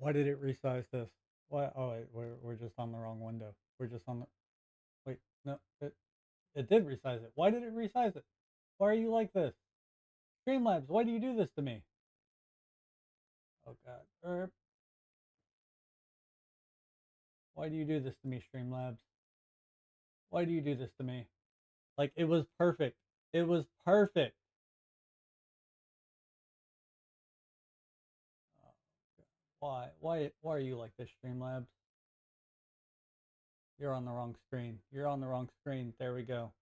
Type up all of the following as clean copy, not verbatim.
Why did it resize this? Why? Oh wait, we're just on the wrong window. We're just on the. Wait, no, it did resize it. Why did it resize it? Why are you like this? Streamlabs, why do you do this to me? Oh god. Why do you do this to me, Streamlabs? Why do you do this to me? Like it was perfect. It was perfect. Oh, why? Why are you like this, Streamlabs? You're on the wrong screen. You're on the wrong screen. There we go.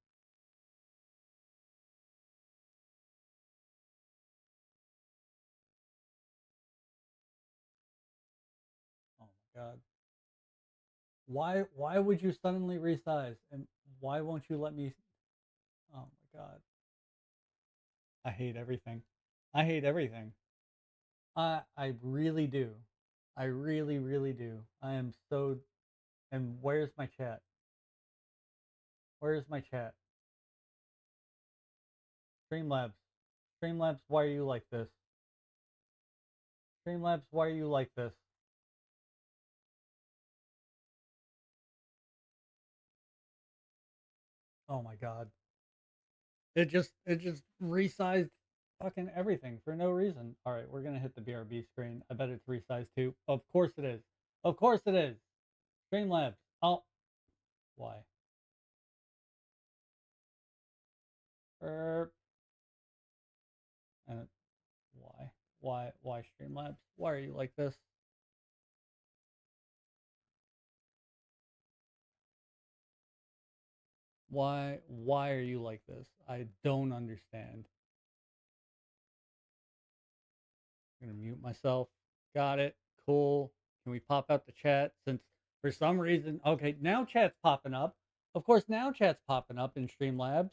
Oh my god. Why would you suddenly resize? And why won't you let me? Oh my god. I hate everything. I hate everything. I really do. I really, really do. I am so. And where's my chat? Where's my chat? Streamlabs. Streamlabs, why are you like this? Streamlabs, why are you like this? Oh my god. It just resized fucking everything for no reason. All right, we're gonna hit the BRB screen. I bet it's resized too. Of course it is. Of course it is. Streamlabs. Oh, why? Er, and why? Why Streamlabs? Why are you like this? Why are you like this? I don't understand. I'm gonna mute myself. Got it. Cool. Can we pop out the chat since for some reason okay, now chat's popping up. Of course now chat's popping up in Streamlabs.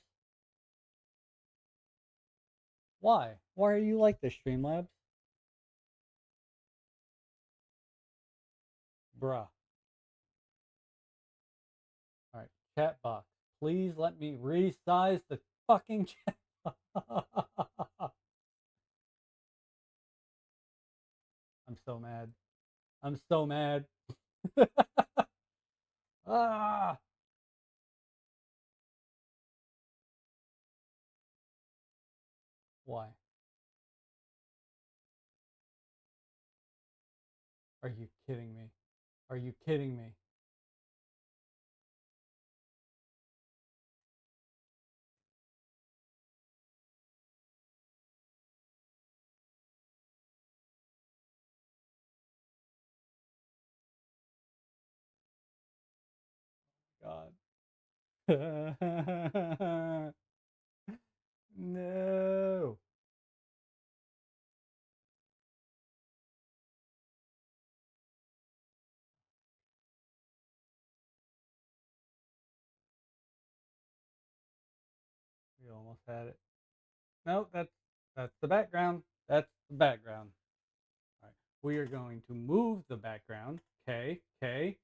Why? Why are you like this, Streamlabs? Bruh. Alright, chat box. Please let me resize the fucking chat. I'm so mad. I'm so mad. Ah, why? Are you kidding me? Are you kidding me? God. No. We almost had it. No, that's the background. That's the background. All right. We are going to move the background. K, K,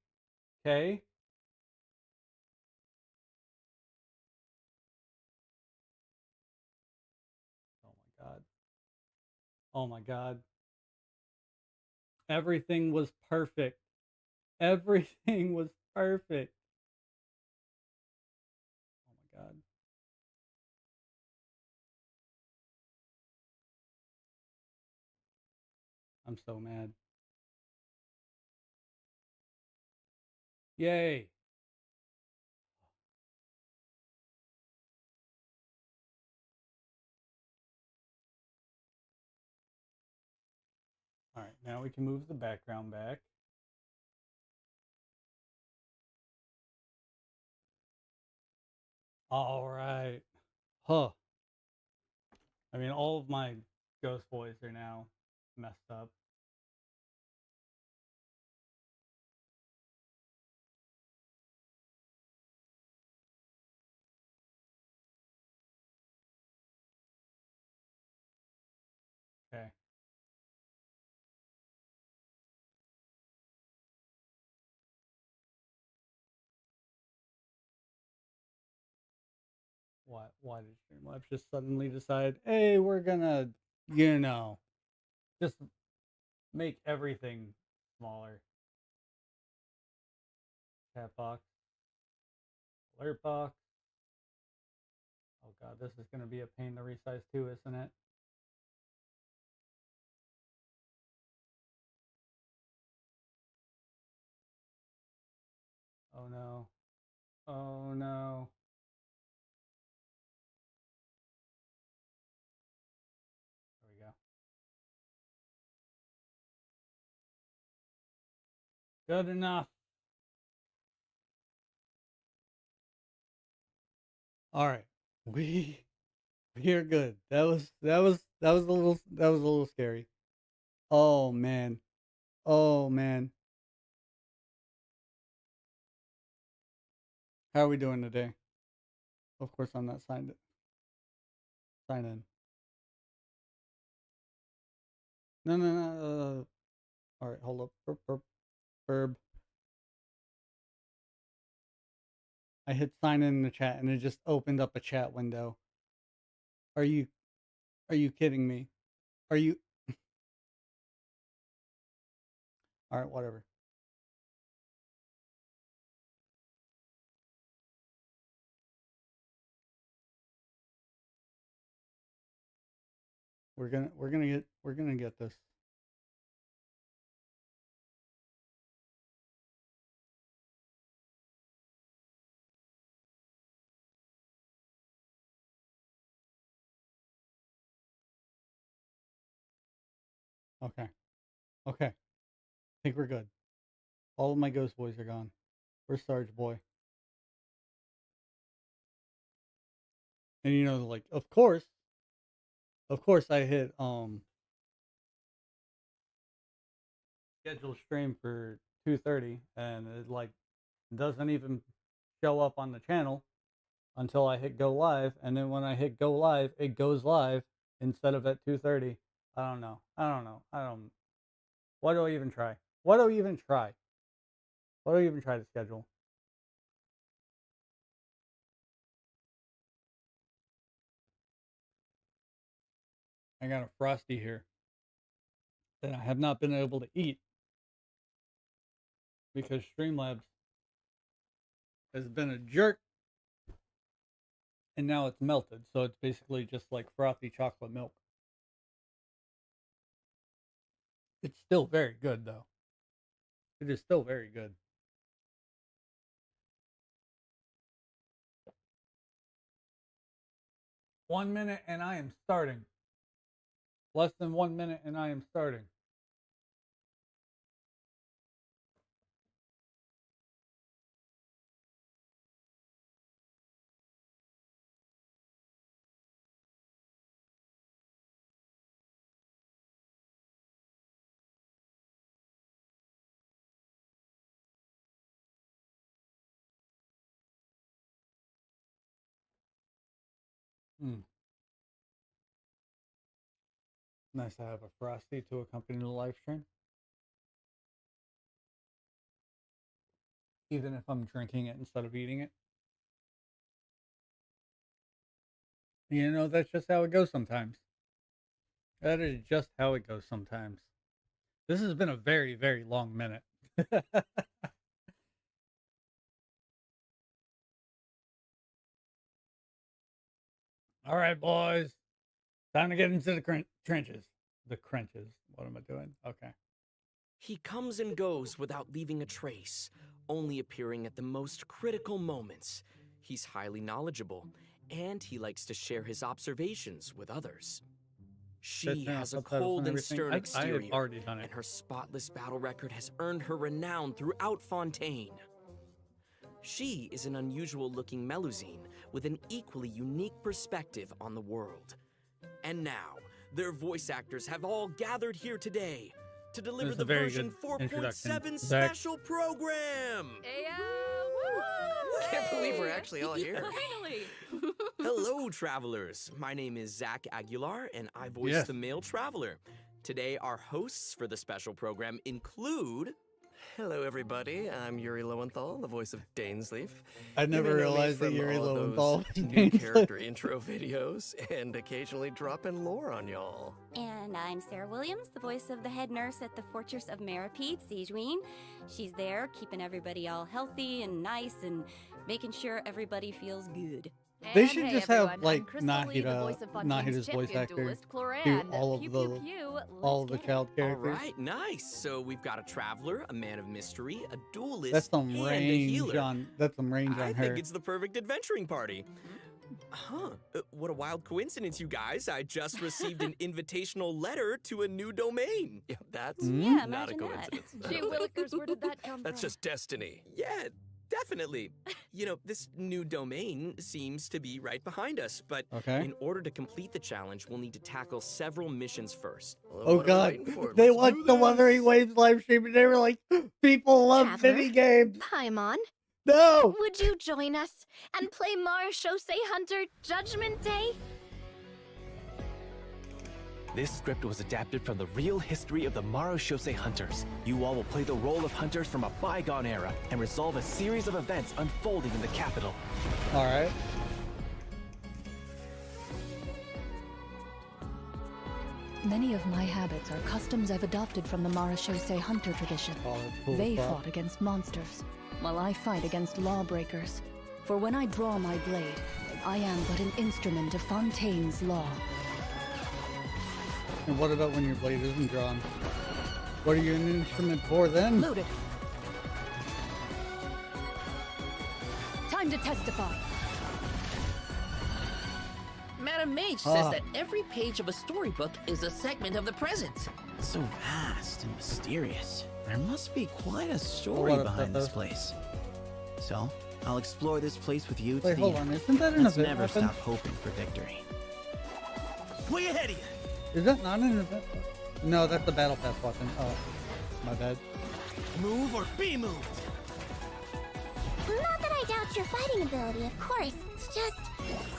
K. Oh my god. Oh my god. Everything was perfect. Everything was perfect. Oh my god. I'm so mad. Yay. All right, now we can move the background back. All right. Huh. I mean, all of my ghost boys are now messed up. Okay. Why did Streamlabs just suddenly decide, hey, we're gonna, you know, just make everything smaller. Chat box. Alert box. Oh god, this is going to be a pain to resize too, isn't it? Oh no. Oh no. There we go. Good enough. All right. We're good. That was a little scary. Oh man. Oh man. How are we doing today? Of course I'm not signed sign in. No no no. All right, hold up. Burb. I hit sign in the chat and it just opened up a chat window. Are you kidding me? Are you all right, whatever. We're gonna get this. Okay. Okay. I think we're good. All of my ghost boys are gone. Where's Sarge boy? And you know, like of course I hit schedule stream for 2:30 and it like doesn't even show up on the channel until I hit go live, and then when I hit go live it goes live instead of at 2:30. I don't know. Why do I even try? Why do I even try? Why do I even try to schedule? I got a Frosty here that I have not been able to eat because Streamlabs has been a jerk and now it's melted. So it's basically just like frothy chocolate milk. It's still very good though. It is still very good. One minute and I am starting. Less than 1 minute and I am starting. Mm. Nice to have a Frosty to accompany the live stream. Even if I'm drinking it instead of eating it. You know, that's just how it goes sometimes. That is just how it goes sometimes. This has been a very, very long minute. All right, boys. Time to get into the trenches. The crunches. What am I doing? Okay. He comes and goes without leaving a trace, only appearing at the most critical moments. He's highly knowledgeable, and he likes to share his observations with others. She has a cold and stern exterior, I have already done it. and her spotless battle record has earned her renown throughout Fontaine. She is an unusual-looking Melusine with an equally unique perspective on the world. And now, their voice actors have all gathered here today to deliver the version 4.7 special program! Ayo! Can't believe we're actually all here. Finally! Hello, travelers. My name is Zach Aguilar, and I voice the male traveler. Today, our hosts for the special program include... Hello, everybody. I'm Yuri Lowenthal, the voice of Dainsleif. I You may never know me realized that from Yuri all Lowenthal those was new Dainsleif. character intro videos and occasionally dropping lore on y'all. And I'm Sarah Williams, the voice of the head nurse at the Fortress of Maripede, Siegeween. She's there keeping everybody all healthy and nice and making sure everybody feels good. They And should hey just have, everyone, like, I'm Crystal Lee, the voice of Nahida's Fontaine's voice champion actor duelist, do Cloran. all of Pew, the pew, pew. all of Let's the get child it. All characters. right, nice. So we've got a traveler, a man of mystery, a duelist, That's some and a range healer. on. That's some range I on think her. it's the perfect adventuring party. Huh. What a wild coincidence, you guys. I just received an invitational letter to a new domain. Yeah, that's Yeah, not a imagine that. coincidence. Gee willikers, where did that come That's from? just destiny. Yeah, definitely. You know, this new domain seems to be right behind us, but Okay. in order to complete the challenge, we'll need to tackle several missions first. Well, Oh what are we god, waiting for? they Let's watched do the Wuthering this. Waves live stream and they were like, people love Traveler? mini games. Paimon, No! would you join us and play Marachose Hunter Judgment Day? This script was adapted from the real history of the Marachose Hunters. You all will play the role of hunters from a bygone era and resolve a series of events unfolding in the capital. Alright. Many of my habits are customs I've adopted from the Marachose hunter tradition. Oh, that's cool They as fuck. fought against monsters, while I fight against lawbreakers. For when I draw my blade, I am but an instrument of Fontaine's law. And what about when your blade isn't drawn? What are you an instrument for then? Loaded. Time to testify. Madam Mage says that every page of a storybook is a segment of the present. So vast and mysterious. There must be quite a What story up, behind this Peppa? place. So, I'll explore this place with you to Wait, the hold end. on, isn't that an Let's event never weapon? stop hoping for victory. Way ahead of you! Is that not an event? No, that's the battle pass weapon. Oh, my bad. Move or be moved! Not that I doubt your fighting ability, of course. It's just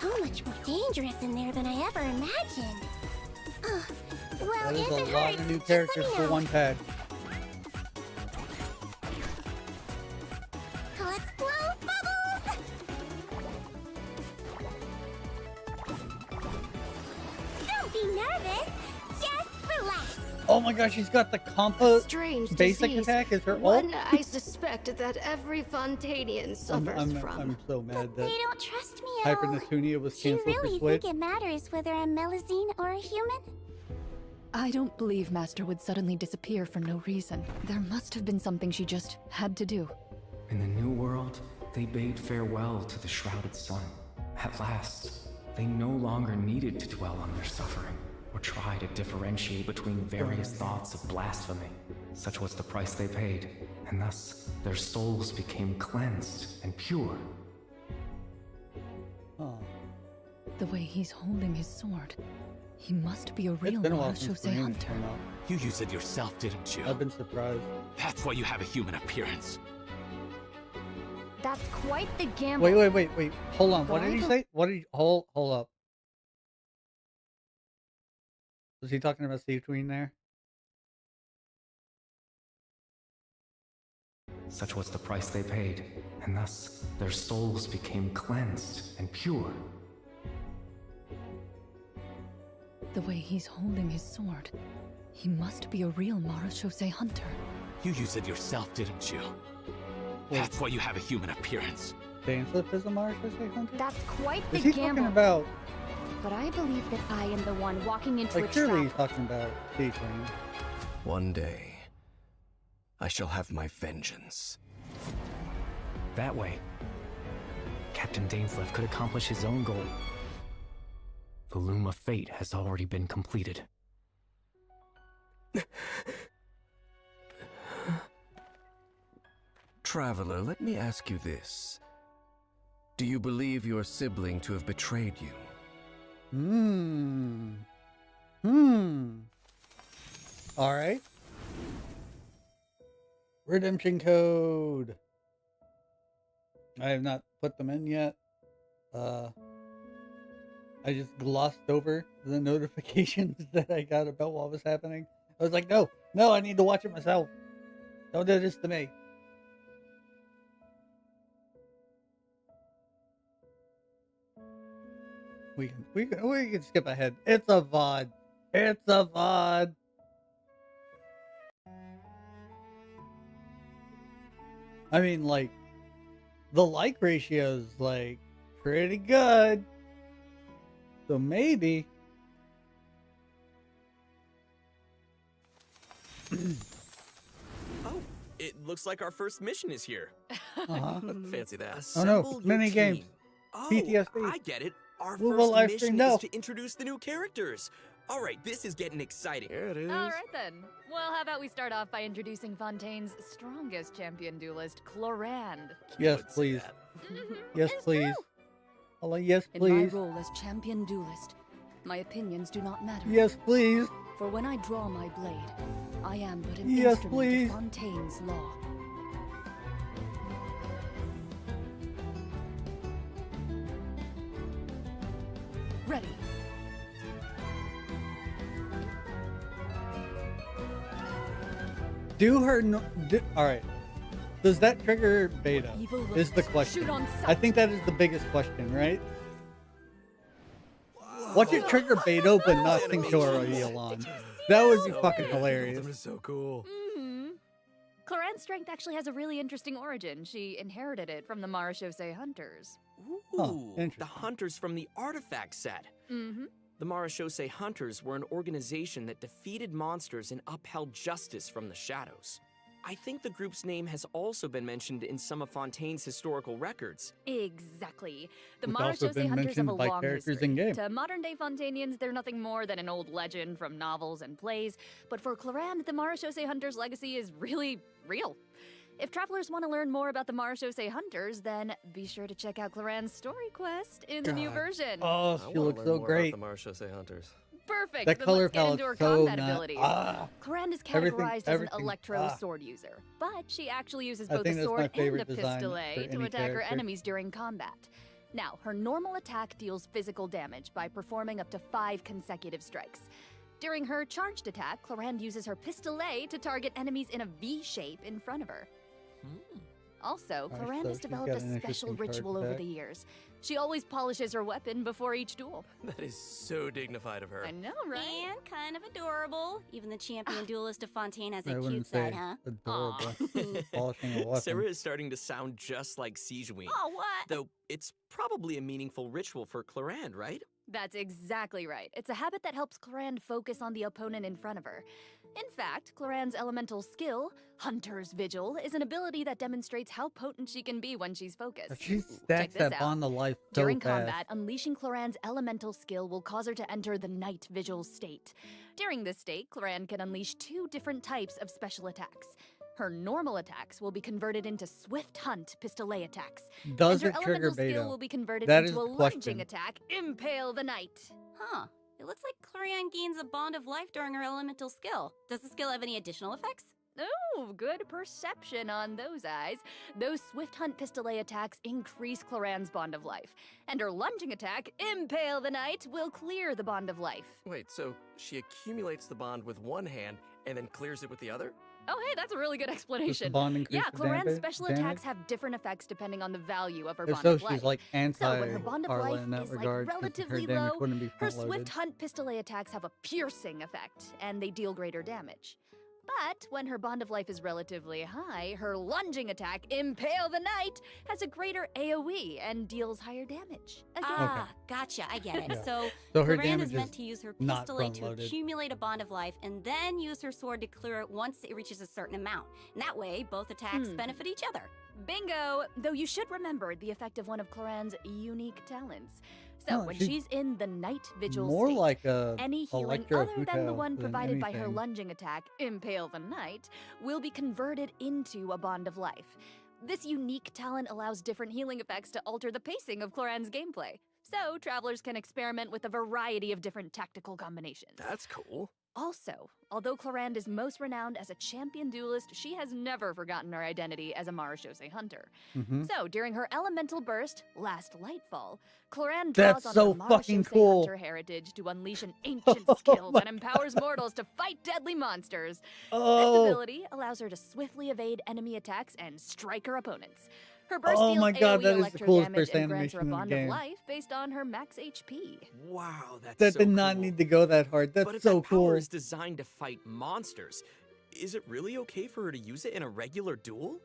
so much more dangerous in there than I ever imagined. Well, That is if a it lot hurts, of new just let characters me for know. one pack. Let's blow bubbles! Don't be nervous. Just relax. Oh my gosh, she's got the compo Strange basic disease. attack as her One ult? I suspect that every Fontanian suffers from. I'm so mad They that don't trust me at all. Hypernatunia was Do you canceled for really Switch. think it matters whether I'm Melazine or a human? I don't believe Master would suddenly disappear for no reason. There must have been something she just had to do. In the New World, they bade farewell to the shrouded sun. At last, they no longer needed to dwell on their suffering, or try to differentiate between various thoughts of blasphemy. Such was the price they paid, and thus their souls became cleansed and pure. Oh. The way he's holding his sword. He must be a It's real been a while since Marachose Green hunter. came out. You used it yourself, didn't you? I've been surprised. That's why you have a human appearance. That's quite the gamble. Wait. Hold on. What But did I he don't- say? What did he... Hold up. Was he talking about Steve Tween there? Such was the price they paid, and thus their souls became cleansed and pure. The way he's holding his sword. He must be a real Marachose hunter. You used it yourself, didn't you? That's why you have a human appearance. Dainsleif is a Marachose hunter? That's quite the Is he gamble. talking about... But I believe that I am the one walking into Like, a surely he's trap. talking about Steve Tween. One day, I shall have my vengeance. That way, Captain Dainsleif could accomplish his own goal. The loom of fate has already been completed. Traveler, let me ask you this. Do you believe your sibling to have betrayed you? Alright. Redemption code. I have not put them in yet. I just glossed over the notifications that I got about what was happening. I was like, no, I need to watch it myself. Don't do this to me. We can skip ahead. It's a VOD. It's a VOD. I mean, like, the like ratio is like pretty good. So maybe. Oh, it looks like our first mission is here. Fancy that. Oh no, Assemble mini your games. team. Oh, PTSD. I get it. Our Move a first live mission stream is now. to introduce the new characters. All right, this is getting exciting. Here it is. All right then. Well, how about we start off by introducing Fontaine's strongest champion duelist, Clorand. Yes, please. Yes, please. Hello, yes, In my please. role as champion duelist, my opinions do not matter. Yes, please. For when I draw my blade, I am but an Yes, instrument please. of Fontaine's law. Ready. Do her no, all right. Does that trigger beta? Evil Is the looks. question. Shoot on I sight. think that is the biggest question, right? Watch it trigger beta, but nothing to a reveal on. That would be fucking hilarious. That is so cool. Clorand's strength actually has a really interesting origin. She inherited it from the Marashose hunters. Ooh, the interesting. hunters from the artifact set. Mm-hmm. The Marashose Hunters were an organization that defeated monsters and upheld justice from the shadows. I think the group's name has also been mentioned in some of Fontaine's historical records. Exactly. The It's also Marashose been hunters have a mentioned by long characters history. in-game. To modern-day Fontanians, they're nothing more than an old legend from novels and plays. But for Clorand, the Marashose hunters' legacy is really real. If travelers want to learn more about the Marashose hunters, then be sure to check out Clorand's story quest in the new God. version. Oh, I she wanna looks learn so more great. about the Marshose Hunters. Perfect. That Then color let's get into her palette's so combat not- abilities. Clorand is Everything- categorized as an everything- electro sword user, but she actually uses I both think a that's my sword and a favorite design pistolet for to any attack her character. enemies during combat. Now, her normal attack deals physical damage by performing up to 5 consecutive strikes. During her charged attack, Clorand uses her pistolet to target enemies in a V shape in front of her. Also, Alright, Clorand so has she's developed got a an special interesting charge ritual over attack. the years. She always polishes her weapon before each duel. That is so dignified of her. I know, right? And kind of adorable. Even the champion duelist of Fontaine has a I cute wouldn't side, say huh? adorable. Polishing a weapon. Sarah is starting to sound just like Sijuin. Oh, what? Though it's probably a meaningful ritual for Clorand, right? That's exactly right. It's a habit that helps Clorand focus on the opponent in front of her. In fact, Clorand's elemental skill, Hunter's Vigil, is an ability that demonstrates how potent she can be when she's focused. She Check stacks this that out. bond of life so During fast. combat, unleashing Clorand's elemental skill will cause her to enter the Night Vigil state. During this state, Clorand can unleash 2 different types of special attacks. Her normal attacks will be converted into Swift Hunt pistolet attacks. Does and it her trigger elemental skill beta? will be converted That is into a the question. lunging attack, Impale the Knight. Huh. It looks like Clorand gains a bond of life during her elemental skill. Does the skill have any additional effects? Oh, good perception on those eyes. Those Swift Hunt pistolet attacks increase Clorand's bond of life. And her lunging attack, Impale the Knight, will clear the bond of life. Wait, so she accumulates the bond with one hand and then clears it with the other? Oh, hey, that's a really good Does the explanation. bond increase Yeah, the Clorand's special damage? attacks have different effects depending on the value of her If bond so, of life. she's like So when her bond of anti-Carla life in that is regard, like 'cause relatively her damage low, wouldn't be her front-loaded. Swift Hunt pistolet attacks have a piercing effect, and they deal greater damage. But when her bond of life is relatively high, her lunging attack, Impale the Knight, has a greater AoE and deals higher damage. Again, Ah, gotcha. I get it. Yeah. So, So her Clorand damage is meant is to use her not pistolet to front-loaded. accumulate a bond of life and then use her sword to clear it once it reaches a certain amount. And that way, both attacks benefit each other. bingo! Though you should remember the effect of one of Clorand's unique talents. So No, when she's she's in the Night Vigil More state, like a any healing Electro other than the Huto one than provided by her anything. lunging attack, Impale the Knight, will be converted into a bond of life. This unique talent allows different healing effects to alter the pacing of Clorand's gameplay. So travelers can experiment with a variety of different tactical combinations. That's cool. Also, although Clorand is most renowned as a champion duelist, she has never forgotten her identity as a Marashose hunter. So, during her elemental burst, Last Lightfall, Clorand draws on her fucking Marashose cool. hunter heritage to unleash an ancient skill that empowers mortals to fight deadly monsters. This ability allows her to swiftly evade enemy attacks and strike her opponents. Her burst Oh deals my god, AoE that is the electro coolest damage burst and grants her a animation in the bond of game. life based on her max HP. Wow, that's That so did not cool. need to go that hard. That's But if so that power cool. is designed to fight monsters, is it really okay for her to use it in a regular duel?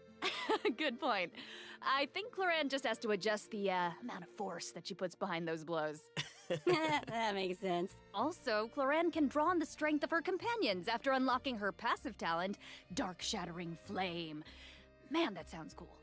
Good point. I think Clorand just has to adjust the amount of force that she puts behind those blows. That makes sense. Also, Clorand can draw on the strength of her companions after unlocking her passive talent, Dark Shattering Flame. Man, that sounds cool.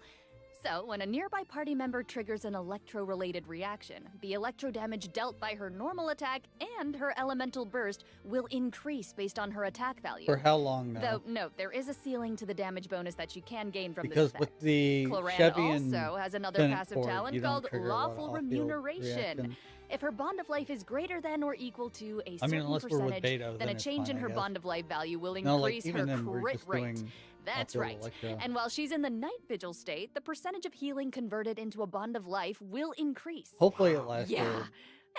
So, when a nearby party member triggers an electro-related reaction, the electro damage dealt by her normal attack and her elemental burst will increase based on her attack value. For how long, though? Though, note, there is a ceiling to the damage bonus that you can gain from Because this with effect. the Clorand Chevy and also has another Senate passive Ford, talent you don't called trigger a lot of Lawful off-field Remuneration. reaction. If her bond of life is greater than or equal to a I certain mean, unless we're with percentage, Beto, then a it's change fine, in I her guess. bond of life value will No, like, increase even her then, we're crit just rate. doing That's off-field right. electro. And while she's in the night vigil state, the percentage of healing converted into a bond of life will increase. Hopefully it lasts Yeah. for a And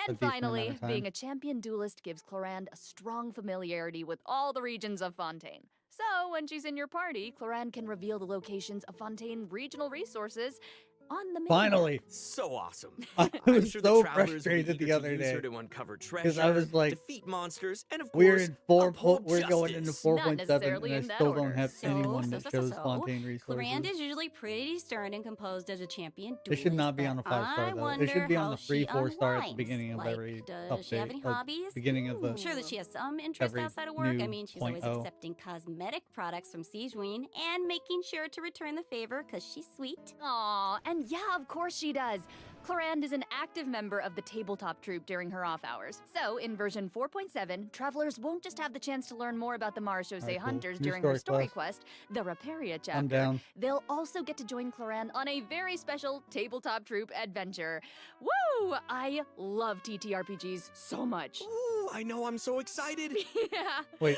decent amount finally, of time. being a champion duelist gives Clorand a strong familiarity with all the regions of Fontaine. So, when she's in your party, Clorand can reveal the locations of Fontaine regional resources on the menu. Finally! So awesome. I I'm was sure so the travelers will be frustrated eager the to other use day. her to uncover Because treasure, I was like, defeat monsters, and of we're course, in uphold we're going into justice. 4.7, necessarily and I in that still don't order. have anyone that shows Fontaine Clorand resources. is usually pretty stern and composed as a champion It should not duelist, be on a but 5-star I though. It wonder should be on how the free she 4-star at the unwinds. beginning of Like, every does update. she have any hobbies? Beginning of the I'm sure that she has some interest every outside of work. I new mean, she's always 0.0. accepting cosmetic products from Sijuin and making sure to return the favor because she's sweet. Aw, and yeah, of course she does. Clorand is an active member of the tabletop troupe during her off hours. So, in version 4.7, travelers won't just have the chance to learn more about the Marashose Alright, cool. hunters New during her story story quest, the Raparia chapter. I'm down. They'll also get to join Clorand on a very special tabletop troupe adventure. Woo! I love TTRPGs so much. Ooh, I know, I'm so excited. Yeah. Wait,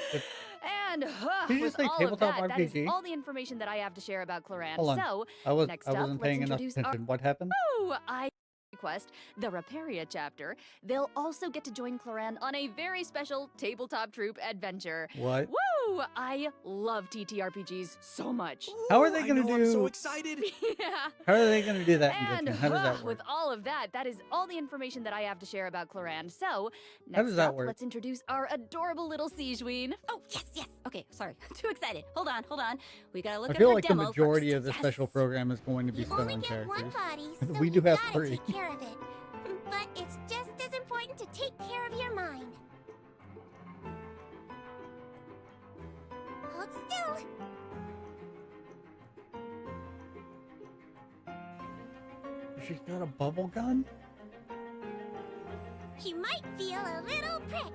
And Did you with just say all of tabletop that, that is RPG? all the information that I have to share about Clorand. hold on. So, I next wasn't up, let's paying enough introduce our attention. What happened? I quest, the Raparia chapter. They'll also get to join Clorand on a very special tabletop troupe adventure. What? Woo! I love TTRPGs so much. How are they I gonna know, I'm so do? excited. Yeah. How are they gonna do that in And Genshin? How does that work? with all of that, that is all the information that I have to share about Clorand. So, How next does that up, work? let's introduce our adorable little Sijuin. Oh, yes. Okay, sorry. I'm too excited. Hold on. We gotta look I at feel her like the demo majority first. of the special program is going to be You spent only on get one characters. body, so We you do have gotta 3. take care of it. But it's just as important to take care of your mind. Hold still. She's got a bubble gun? You might feel a little prick.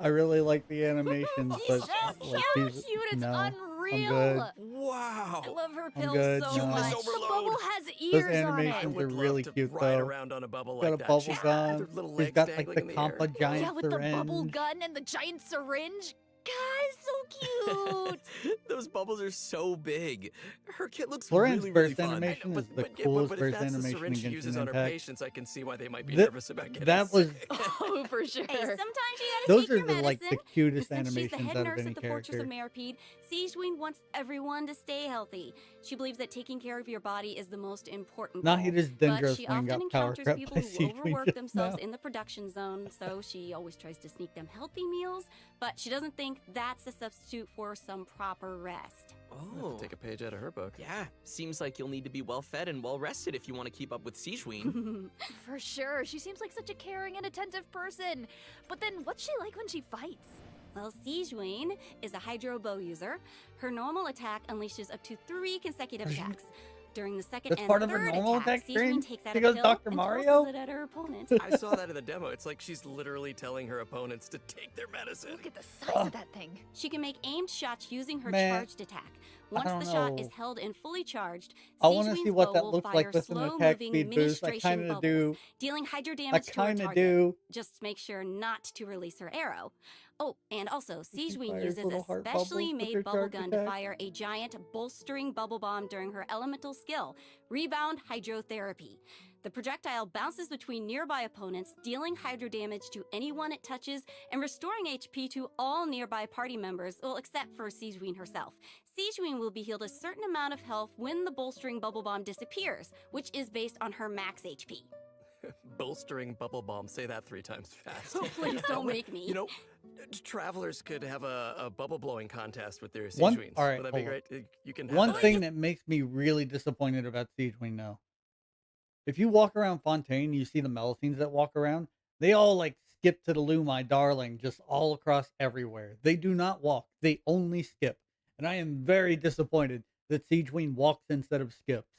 I really like the animations, but so like, cute. It's no, unreal. I'm good. Wow. I love her I'm pills good, so no. much. Cuteness The overload. bubble has Those ears on it. animations are really cute ride though. around on a bubble Got like a that. bubble She's gun. their little She's legs got like dangling the in the Compa air. giant Yeah, with syringe. the bubble gun and the giant syringe. Guys, so cute. Those bubbles are so big. Her kit looks Florence really, burst fun. animation I know, is the yeah, coolest but burst if that's the animation syringe in she uses Genshin on her Impact. patients, I can see why they might be That- nervous about getting that was sick. Oh, for sure. Hey, sometimes you gotta those take are your the medicine. like the cutest And since she's the animations head out of nurse any at the Fortress of character. Maripede, Sijuin wants everyone to stay healthy. She believes that taking care of your body is the most important Nah, goal. he just But Dendros she when often got power encounters crept people by who Sijuin overwork just themselves now. in the production zone, so she always tries to sneak them healthy meals, but she doesn't think that's a substitute for some proper rest. Oh. Take a page out of her book. Yeah, seems like you'll need to be well fed and well rested if you want to keep up with Sijuin. For sure. She seems like such a caring and attentive person. But then what's she like when she fights? Well, Sijuin is a hydro bow user. Her normal attack unleashes up to 3 consecutive attacks. During the second That's and part of her third normal attack, attack string? Sijuin takes out She a goes pill Dr. and Mario? tosses it at her opponent. I saw that in the demo. It's like she's literally telling her opponents to take their medicine. Look at the size of that thing. She can make aimed shots using her Meh. charged attack. Once don't the shot is know. held and fully charged, I want to see Siegewine's what bow that will looks fire like with an attack slow-moving speed boost. I ministration kind of bubbles, do. dealing hydro I damage to her kind of target. do. Just make sure not to release her arrow. Oh, and also, She Siegewiene fires uses little a heart specially bubbles with made her bubble charge gun to attack. fire a giant bolstering bubble bomb during her elemental skill, Rebound Hydrotherapy. The projectile bounces between nearby opponents, dealing hydro damage to anyone it touches and restoring HP to all nearby party members, well, except for Siegewiene herself. Siegewiene will be healed a certain amount of health when the bolstering bubble bomb disappears, which is based on her max HP. Bolstering bubble bomb. Say that 3 times fast. Oh, please don't make me. You know, travelers could have a bubble blowing contest with their One, Siegeweens. all right, Would that be hold on. great? You can have One that. thing that makes me really disappointed about Siegewing now, if you walk around Fontaine, you see the Melitines that walk around. They all like skip to the loo, my darling, just all across everywhere. They do not walk; they only skip, and I am very disappointed that Siegewing walks instead of skips.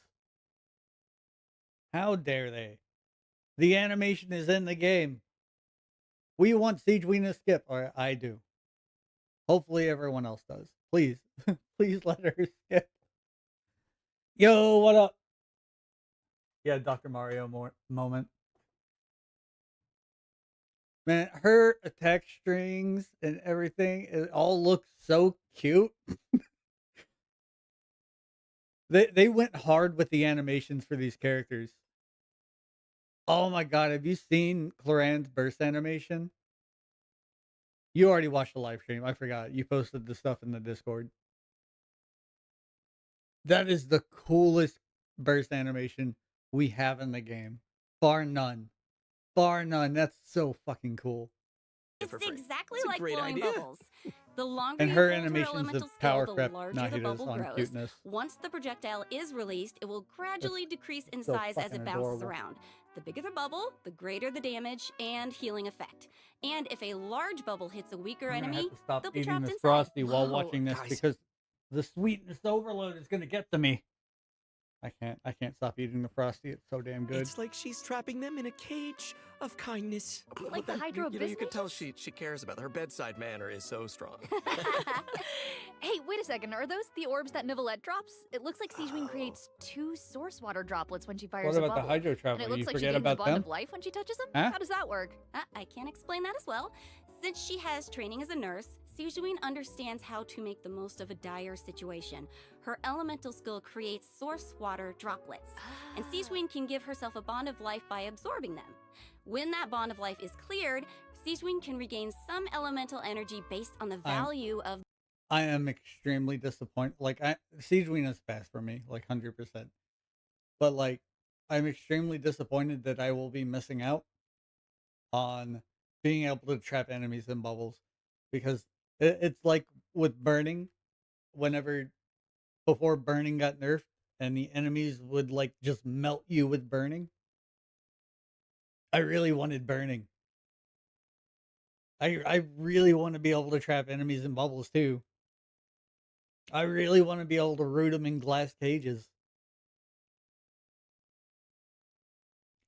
How dare they? The animation is in the game. We want Siegewing to skip, or I do. Hopefully, everyone else does. Please, please let her skip. Yo, what up? Yeah, Dr. Mario moment. Man, her attack strings and everything, it all looks so cute. They went hard with the animations for these characters. Oh my god, have you seen Cloran's burst animation? You already watched the live stream. I forgot. You posted the stuff in the Discord. That is the coolest burst animation we have in the game. Bar none. Bar none. That's so fucking cool. It's exactly That's a like great blowing idea. bubbles. The longer And you her hold her animations elemental of skill, power the creep larger the Nahida's bubble on grows. cuteness. Once the projectile is released, it will gradually decrease in so size as fucking it bounces adorable. around. The bigger the bubble, the greater the damage and healing effect. And if a large bubble hits a weaker I'm gonna enemy, have to stop they'll be eating trapped this inside. frosty while Whoa, watching this guys. because the sweetness overload is gonna get to me. I can't stop eating the frosty. It's so damn good. It's like she's trapping them in a cage of kindness. Like the Hydro you know, you can tell Business? she cares about her bedside manner is so strong. Hey, wait a second. Are those the orbs that Nivelette drops? It looks like Siegewiene creates 2 source water droplets when she fires What a about the bubble. Hydro And Traveler? it looks You like she forget gains a about bond them? of life when she touches them? Huh? How does that work? I can explain that as well. Since she has training as a nurse, Siegewiene understands how to make the most of a dire situation. Her elemental skill creates source water droplets, and Siegewiene can give herself a bond of life by absorbing them. When that bond of life is cleared, Siegewiene can regain some elemental energy based on the value of. I am extremely disappointed. Like, Siegewing is fast for me, like 100%. But like, I'm extremely disappointed that I will be missing out on being able to trap enemies in bubbles because it's like with burning. Whenever before burning got nerfed and the enemies would like just melt you with burning. I really wanted burning. I really want to be able to trap enemies in bubbles too. I really want to be able to root them in glass cages.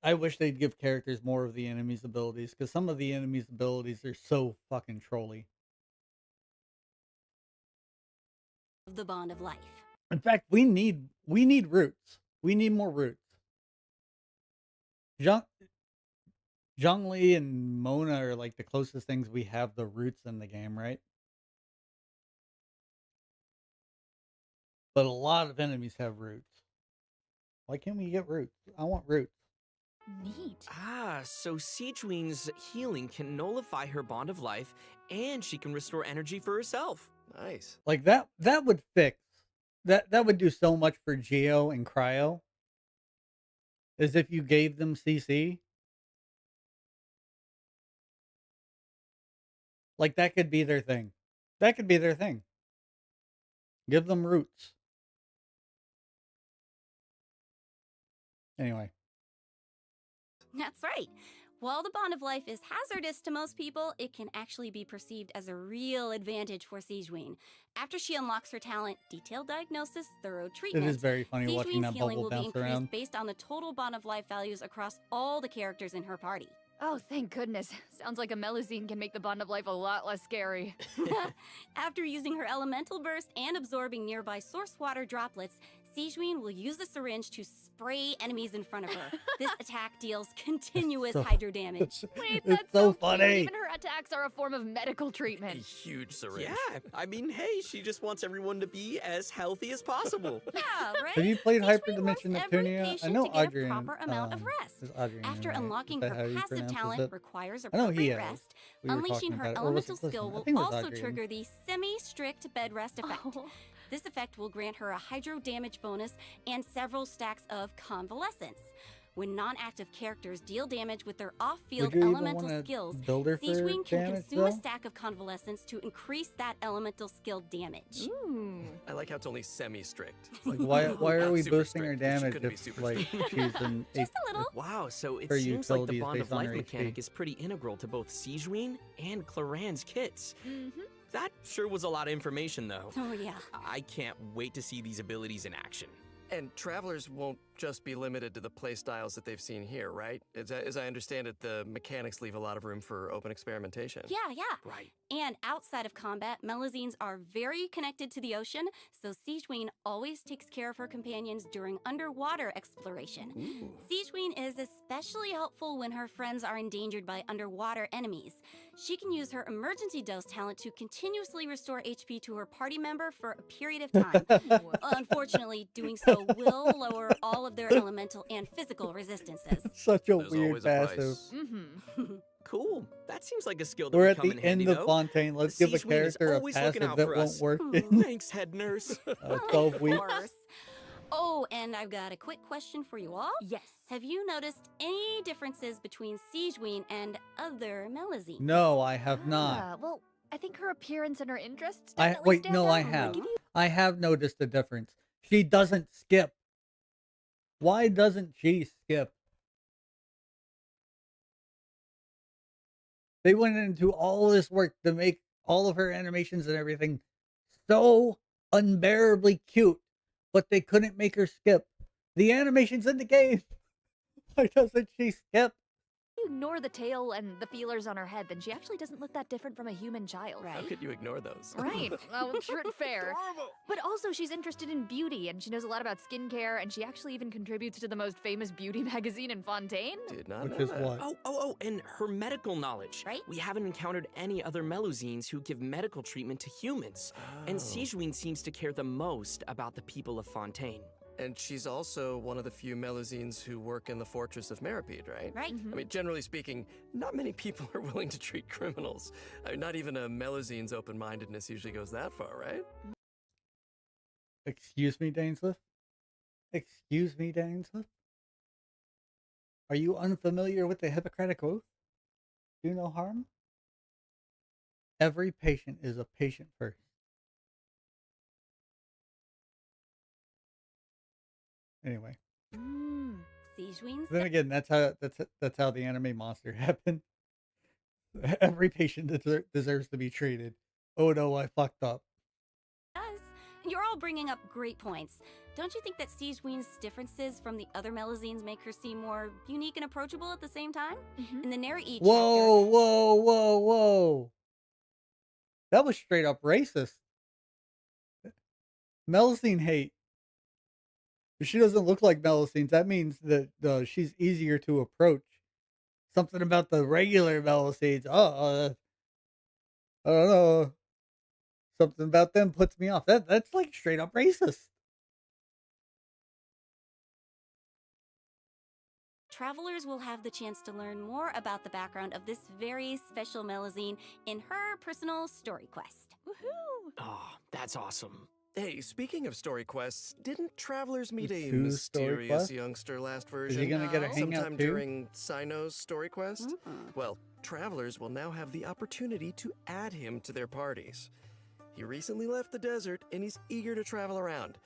I wish they'd give characters more of the enemy's abilities, because some of the enemy's abilities are so fucking trolly. The bond of life. In fact, we need roots. We need more roots. Zhongli and Mona are like the closest things we have the roots in the game, right? But a lot of enemies have roots. Why can't we get roots? I want roots. Neat. So Siegewene's healing can nullify her bond of life, and she can restore energy for herself. Nice. Like that would fix. That would do so much for Geo and Cryo. As if you gave them CC. Like that could be their thing. That could be their thing. Give them roots. Anyway. That's right. While the bond of life is hazardous to most people, it can actually be perceived as a real advantage for Siegewiene. After she unlocks her talent, detailed diagnosis, thorough treatment, It is very funny watching Siegewene's that healing bubble will be bounce increased around. based on the total bond of life values across all the characters in her party. Oh, thank goodness. Sounds like a Melusine can make the Bond of Life a lot less scary. After using her elemental burst and absorbing nearby source water droplets, Sigewinne will use the syringe to spray enemies in front of her. This attack deals continuous hydro damage. Wait, It's that's so cute. funny. Even her attacks are a form of medical treatment. Huge syringe. Yeah, I mean, hey, she just wants everyone to be as healthy as possible. Yeah, right? Have you played Sigewinne wants Hyperdimension every Neptunia? I patient know to get a Adrian. proper amount of rest. Is Adrian, After right? unlocking Is that her how you passive pronounce talent it? requires I know he appropriate is. rest. We were Unleashing talking her about it. Or was elemental it- listen, skill I will think it was also Adrian. trigger the semi-strict bed rest effect. Oh. This effect will grant her a hydro damage bonus and several stacks of convalescence. When non-active characters deal damage with their off-field Would you even elemental wanna skills, build her for Sigewinne can damage, consume a though? stack of convalescence to increase that elemental skill damage. Ooh. I like how it's only semi-strict. Like, why are we Super boosting her strict, but she damage couldn't be if, super like, strict. she's an Just a little. Wow, so it Her seems like the utility is Bond of based on Life her mechanic HP. is pretty integral to both Sigewinne and Claran's kits. Mm-hmm. That sure was a lot of information, though. Oh, yeah. I can't wait to see these abilities in action. And travelers won't just be limited to the playstyles that they've seen here, right? As I understand it, the mechanics leave a lot of room for open experimentation. Yeah, yeah. Right. And outside of combat, Melusines are very connected to the ocean, so Sigewinne always takes care of her companions during underwater exploration. Sigewinne is especially helpful when her friends are endangered by underwater enemies. She can use her emergency dose talent to continuously restore HP to her party member for a period of time. Unfortunately, doing so will lower all of their elemental and physical resistances. Such a There's weird always a passive. price. Mm-hmm. Cool. That seems like a skill that We're would at come the in handy, end of though. Fontaine. Let's give a Sigewinne is character a always looking passive out that for won't us. work. Thanks, head nurse. 12 Of weeks. course. Oh, and I've got a quick question for you all. Yes. Have you noticed any differences between Sigewinne and other Melusines? No, I have not. Well, I think her appearance and her interests I definitely wait. stand No, out. I Like, have. if you- I have noticed a difference. She doesn't skip. Why doesn't she skip? They went into all this work to make all of her animations and everything so unbearably cute, but they couldn't make her skip. The animation's in the game. Why doesn't she skip? If you ignore the tail and the feelers on her head, then she actually doesn't look that different from a human child. How could you ignore those? Right. Well, true and fair. But also, she's interested in beauty, and she knows a lot about skincare, and she actually even contributes to the most famous beauty magazine in Fontaine. Did not Which know is that. what? Oh, and her medical knowledge. Right. We haven't encountered any other Melusines who give medical treatment to humans. And Sigewinne seems to care the most about the people of Fontaine. And she's also one of the few Melusines who work in the Fortress of Meripede, right? Right? I mean, generally speaking, not many people are willing to treat criminals. I mean, not even a Melusine's open-mindedness usually goes that far, right? Excuse me, Dainsliff? Excuse me, Dainsliff? Are you unfamiliar with the Hippocratic Oath? Do no harm? Every patient is a patient first. Anyway, Sigewinne's then again, that's how the anime monster happened. Every patient deserves to be treated. Oh no, I fucked up. does. You're all bringing up great points. Don't you think that Sigewinne's differences from the other Melusines make her seem more unique and approachable at the same time? In the Neri Whoa, whoa, whoa, whoa! That was straight up racist. Melusine hate. If she doesn't look like Melusines, that means that she's easier to approach. Something about the regular Melusines. I don't know. Something about them puts me off. That's like straight up racist. travelers will have the chance to learn more about the background of this very special Melusine in her personal story quest. Woohoo! Oh, that's awesome. Hey, speaking of story quests, didn't travelers meet a Choose story mysterious quest? youngster last Is version? he gonna get a hangout Sometime too? during Sino's story quest? Mm. Well, travelers will now have the opportunity to add him to their parties. He recently left the desert and he's eager to travel around.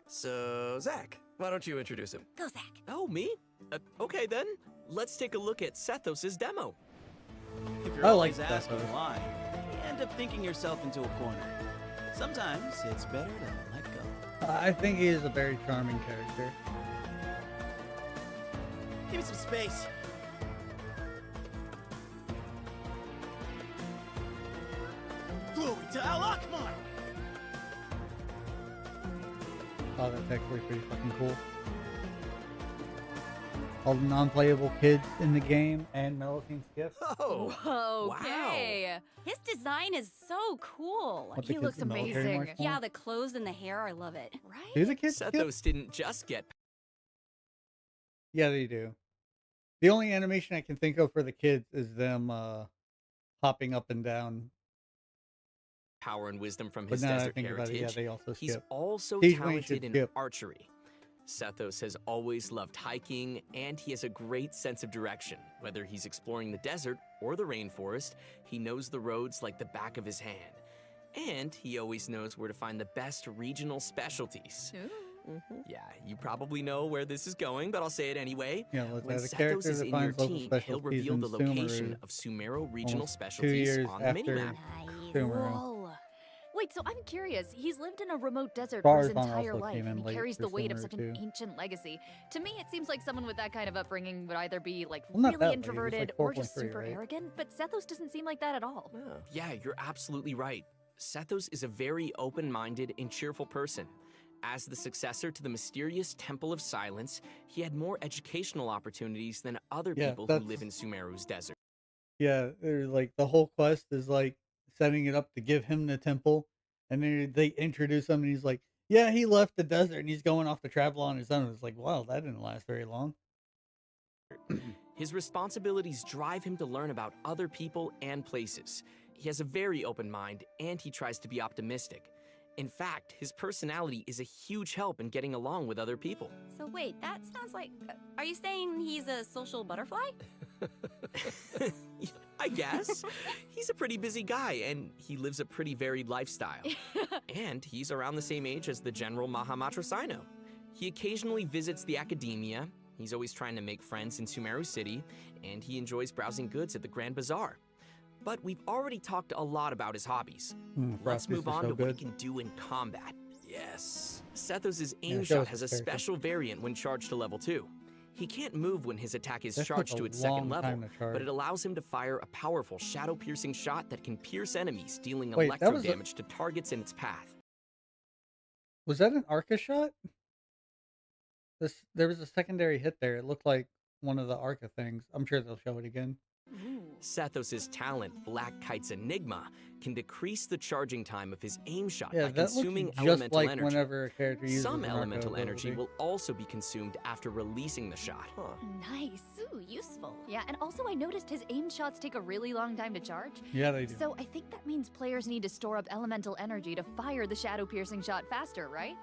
So, Zach, why don't you introduce him? Go, Zach. Oh, me? Okay then. Let's take a look at Sethos' demo. If you're I always like asking Sethos. why, you end up thinking yourself into a corner. Sometimes it's better to let go. I think he is a very charming character. Give me some space. Oh, that's actually pretty fucking cool. All the non-playable kids in the game and Melusine's gift. Oh, Okay. His design is so cool. What, the He kids looks in the military amazing. march for? Yeah, the clothes and the hair, I love it. Right? Do the kids Sethos gift? didn't just get Yeah, they do. The only animation I can think of for the kids is them hopping up and down. power and wisdom from But his now that I desert think about it, yeah, heritage. they also He's skip. also Teach Wayne should talented in skip. archery. Sethos has always loved hiking, and he has a great sense of direction. Whether he's exploring the desert or the rainforest, he knows the roads like the back of his hand. And he always knows where to find the best regional specialties. Yeah, you probably know where this is going, but I'll say it anyway. Yeah, let's When add a Sethos character is that in your finds local team, he'll specialties reveal in the location Sumeru. of Sumeru regional Almost 2 specialties years on the after minimap. Sumeru. Whoa. Wait, so I'm curious. He's lived in a remote desert for Stars his on entire also life, came in and he late carries for the weight of Sumeru such too. an ancient legacy. To me, it seems like someone with that kind of upbringing would either be like Well, not really that late, it was introverted like or just 4.3, super right? arrogant, but Sethos doesn't seem like that at all. Yeah, you're absolutely right. Sethos is a very open-minded and cheerful person. As the successor to the mysterious Temple of Silence, he had more educational opportunities than other Yeah, people who that's- live in Sumeru's desert. Yeah, they're like the whole quest is like setting it up to give him the temple, and then they introduce him, and he's like, "Yeah, he left the desert and he's going off to travel on his own." It's like, wow, that didn't last very long. His responsibilities drive him to learn about other people and places. He has a very open mind, and he tries to be optimistic. In fact, his personality is a huge help in getting along with other people. So wait, that sounds like... are you saying he's a social butterfly? I guess. He's a pretty busy guy, and he lives a pretty varied lifestyle. And he's around the same age as the General Mahamatrasino. He occasionally visits the academia, he's always trying to make friends in Sumeru City, and he enjoys browsing goods at the Grand Bazaar. But we've already talked a lot about his hobbies. Let's move on to what he can do in combat. Yes. Sethos' aim show shot us has his a character. special variant when charged to level 2. He can't move when his attack is That took charged a to its second long level, time to charge. but it allows him to fire a powerful shadow-piercing shot that can pierce enemies, dealing Wait, that electro was a- damage to targets in its path. Was that an Arca shot? There was a secondary hit there. It looked like one of the Arca things. I'm sure they'll show it again. Sethos' talent, Black Kite's Enigma, can decrease the charging time of his aim shot Yeah, by that looks consuming just elemental like energy. whenever a character uses Some an Arca elemental energy ability. will also be consumed after releasing the shot. Nice. Ooh, useful. Yeah, and also I noticed his aim shots take a really long time to charge. Yeah, they do. So I think that means players need to store up elemental energy to fire the shadow-piercing shot faster, right?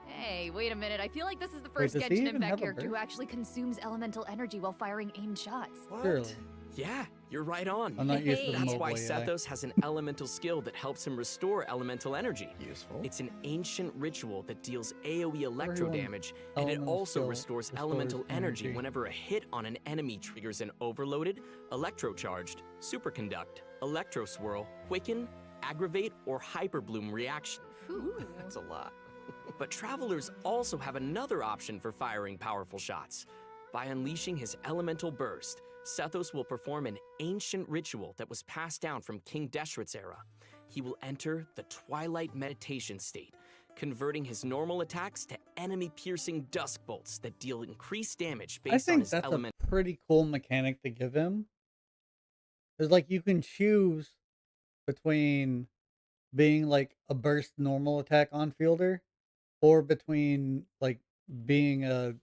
Hey, wait a minute. I feel like this is the first does he Genshin even Impact have a character who burst? actually consumes elemental energy while firing aimed shots. Surely. Yeah, you're right on. I'm not used to the That's mobile why AI. Sethos has an elemental skill that helps him restore elemental energy. Useful. It's an ancient ritual that deals AoE electro Everyone- damage, and it elemental also skill restores elemental energy energy. whenever a hit on an enemy triggers an overloaded, electrocharged, superconduct, electro swirl, quicken, aggravate, or hyperbloom reaction. That's a lot. But travelers also have another option for firing powerful shots. By unleashing his elemental burst, Sethos will perform an ancient ritual that was passed down from King Deshret's era. He will enter the Twilight Meditation state, converting his normal attacks to enemy-piercing dusk bolts that deal increased damage I based on think his that's element. a pretty cool mechanic to give him. It's like you can choose between being like a burst normal attack on fielder, or between like being a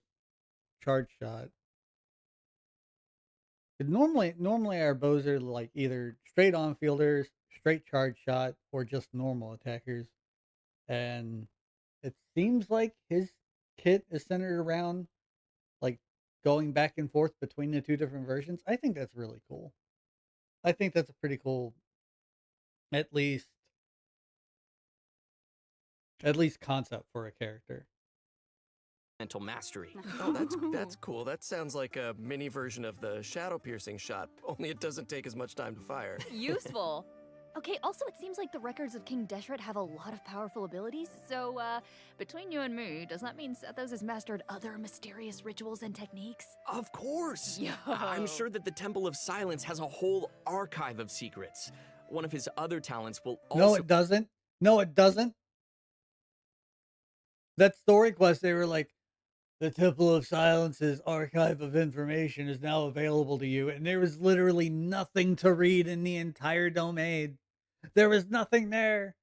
charge shot. 'Cause normally our bows are like either straight on fielders, straight charge shot, or just normal attackers. And it seems like his kit is centered around like going back and forth between the two different versions. I think that's really cool. I think that's a pretty cool, at least concept for a character. Mental mastery. Oh, that's cool. That sounds like a mini version of the shadow piercing shot, only it doesn't take as much time to fire. Useful. Okay, also it seems like the records of King Deshret have a lot of powerful abilities, so between you and me, does that mean Sethos has mastered other mysterious rituals and techniques? Of course! Yo. I'm sure that the Temple of Silence has a whole archive of secrets. One of his other talents will also... No, it doesn't. No, it doesn't. That story quest, they were like, the Temple of Silence's archive of information is now available to you, and there was literally nothing to read in the entire domain. There was nothing there.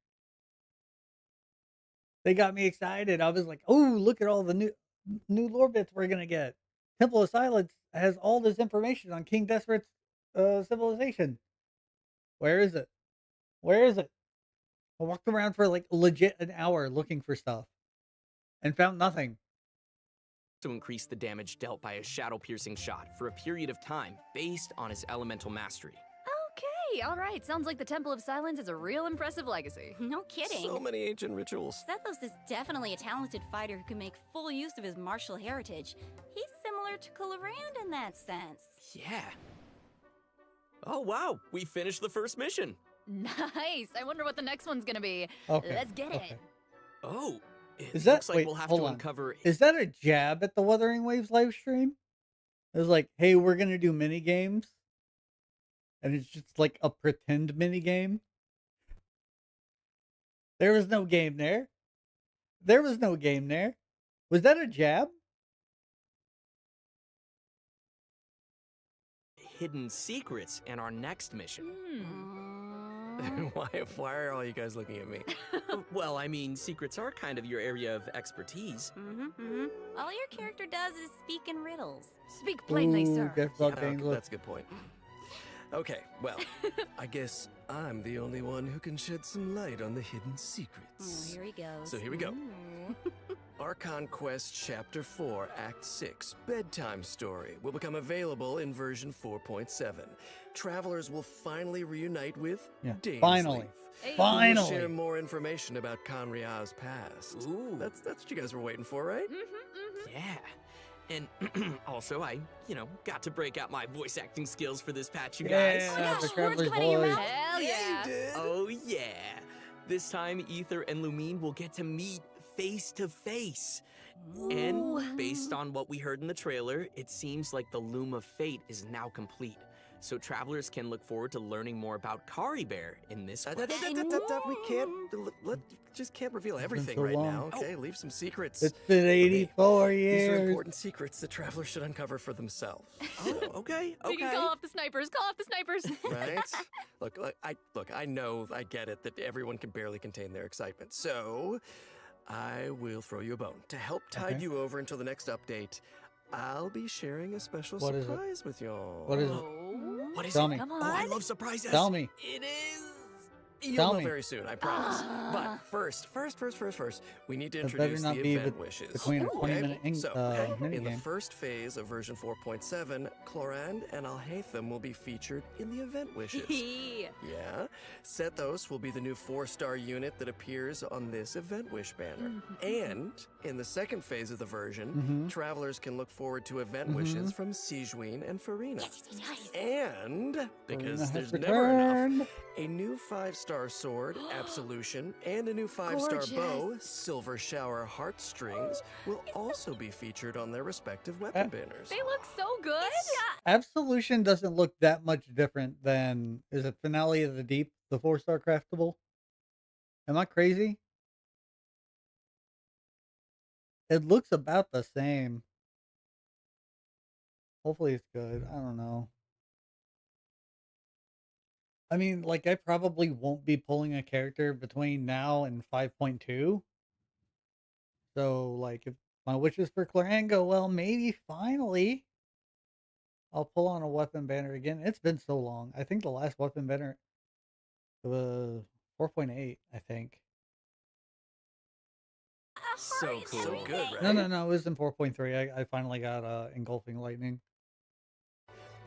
They got me excited. I was like, "Oh, look at all the new lore bits we're gonna get." Temple of Silence has all this information on King Desperat's civilization. Where is it? Where is it? I walked around for like legit an hour looking for stuff and found nothing. To increase the damage dealt by a shadow-piercing shot for a period of time based on his elemental mastery. Okay, alright. Sounds like the Temple of Silence is a real impressive legacy. No kidding. So many ancient rituals. Sethos is definitely a talented fighter who can make full use of his martial heritage. He's similar to Colorand in that sense. Yeah. Oh wow, we finished the first mission. Nice. I wonder what the next one's gonna be. Okay, Let's get okay. it. Oh, it Is that looks like wait? we'll have Hold to on. uncover. Is that a jab at the Wuthering Waves live stream? It was like, hey, we're gonna do mini games, and it's just like a pretend mini game. There was no game there. There was no game there. Was that a jab? hidden secrets in our next mission. Why are all you guys looking at me? Well, I mean, secrets are kind of your area of expertise. All your character does is speak in riddles. Speak plainly, sir. That's a good point. Okay, well, I guess I'm the only one who can shed some light on the hidden secrets. Oh, here he goes. So here we go. Archon Quest Chapter 4, Act 6, Bedtime Story will become available in version 4.7. Travelers will finally reunite with Dainsleif. Finally. Who will Finally. share more information about Conria's past. Ooh. That's what you guys were waiting for, right? Yeah. And also, I, got to break out my voice acting skills for this patch, you guys. Yeah, the Traveler's Voice. Hell yeah. Oh, yeah. This time, Ether and Lumine will get to meet face to face. And based on what we heard in the trailer, it seems like the Loom of Fate is now complete. So travelers can look forward to learning more about Kari Bear in this quest. We just can't reveal everything so right long. now, okay? Leave some secrets. It's been 84 These are years. important secrets that travelers should uncover for themselves. Oh, okay. You can call off the snipers. Call off the snipers. Right? I know, I get it that everyone can barely contain their excitement. So, I will throw you a bone. To help tide you over until the next update, I'll be sharing a special What is it? surprise with y'all. What is it? What is Tell it? me. Come Oh, I on. love surprises. Tell me. It is. You'll Tell know me. very soon, I promise. But first, we need to It better introduce not the be event wishes. between a 20-minute in the minigame. first phase of version 4.7, Clorand and Alhaitham will be featured in the event wishes. Yeah? Sethos will be the new 4-star unit that appears on this event wish banner. And in the second phase of the version, travelers can look forward to event wishes from Sigewinne and Farina. And, because Farina there's has never enough, returned. a new 5-star sword, Absolution, and a new 5-star bow, Gorgeous. Silver Shower Heartstrings, will also be featured on their respective weapon banners. They look so good. Absolution doesn't look that much different than, is it Finale of the Deep, the 4-star craftable? Am I crazy? It looks about the same. Hopefully it's good. I don't know. I mean, like, I probably won't be pulling a character between now and 5.2. So, like, if my wishes for Clorand go well, maybe finally I'll pull on a weapon banner again. It's been so long. I think the last weapon banner was 4.8, I think. So cool. So good, right? No, it was in 4.3. I finally got Engulfing Lightning.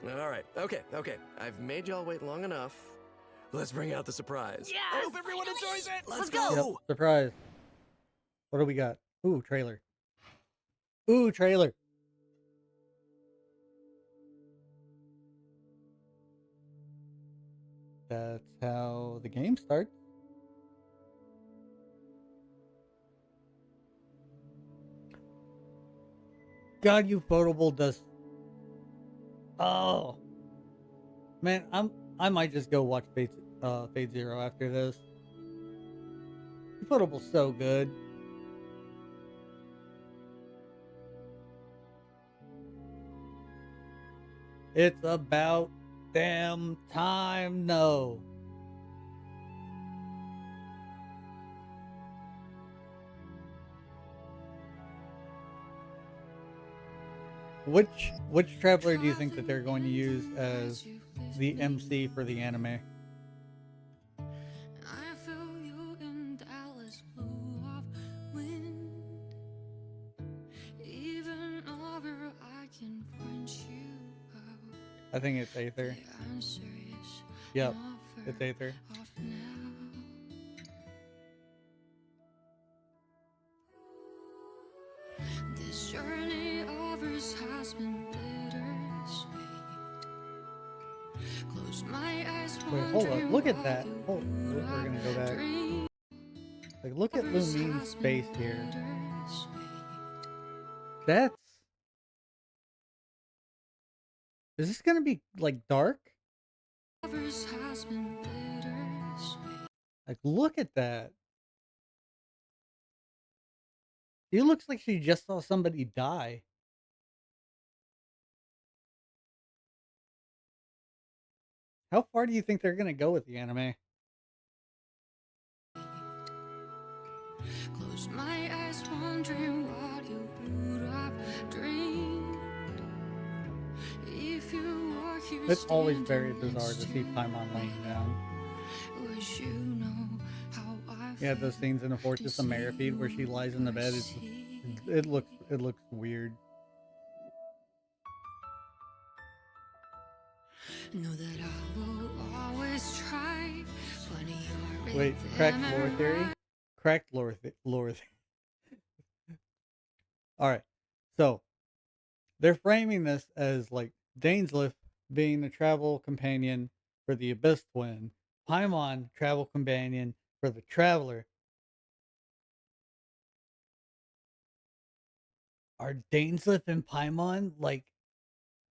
All right. Okay. I've made y'all wait long enough. Let's bring out the surprise. Yes! I hope everyone enjoys it. Let's go. Yep, surprise. What do we got? Ooh, trailer. Ooh, trailer. That's how the game starts. God, you Photable does. Oh, man, I might just go watch Fate Zero after this. Photable's so good. It's about damn time, no. Which traveler do you think that they're going to use as the MC for the anime? I think it's Aether. Yep, it's Aether. This journey of ours has been bittersweet. Close my eyes. Wait, hold up. Look at that. Hold, we're gonna go back. Like, look at Lumine's face here. That's... Is this gonna be, like, dark? Like, look at that. She looks like she just saw somebody die. How far do you think they're gonna go with the anime? Close my eyes, wondering what you would have dreamed. If you were here, It's always very bizarre to see Paimon laying down. wish you know how I Yeah, those scenes in the Fortress of Merrifield where she lies in the bed. It looks weird. know that I will always try. Funny you are Wait, cracked lore theory? Cracked lore theory. Alright, so they're framing this as like Dainsleif being the travel companion for the Abyss Twin, Paimon travel companion for the Traveler. Are Dainsleif and Paimon like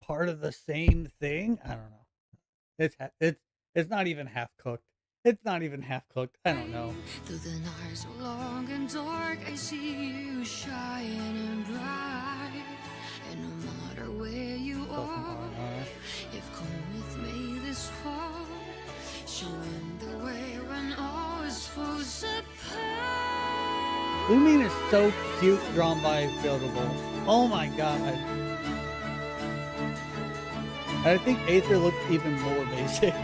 part of the same thing? I don't know. It's not even half cooked. It's not even half cooked. I don't know. Through the night so long and dark, I see you shining bright. And no matter where you are, you've come with me this far, showing the way when all is falls apart. Lumine is so cute, drawn by Souldapop. Oh my god. I think Aether looked even more basic.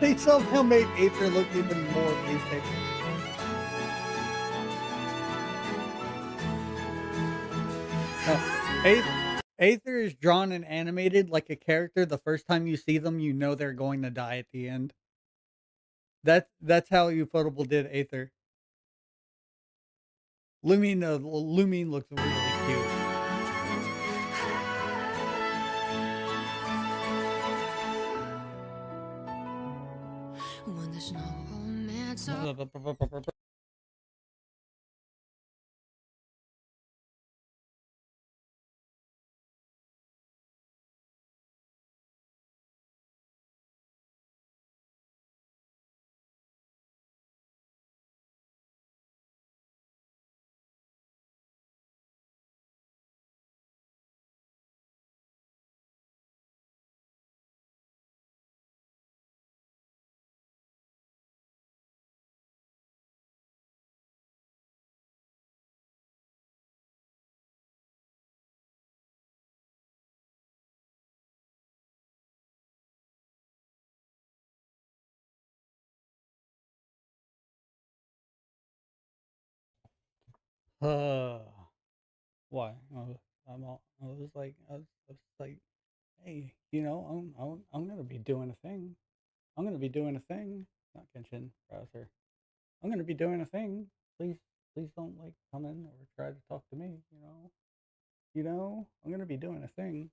They somehow made Aether look even more basic. Aether is drawn and animated like a character. The first time you see them, you know they're going to die at the end. That's how Ufotable did Aether. Lumine looks really cute. When there's no answer. Why? I was like, hey, you know, I'm gonna be doing a thing. I'm gonna be doing a thing. Not Genshin browser. I'm gonna be doing a thing. Please don't like come in or try to talk to me. I'm gonna be doing a thing.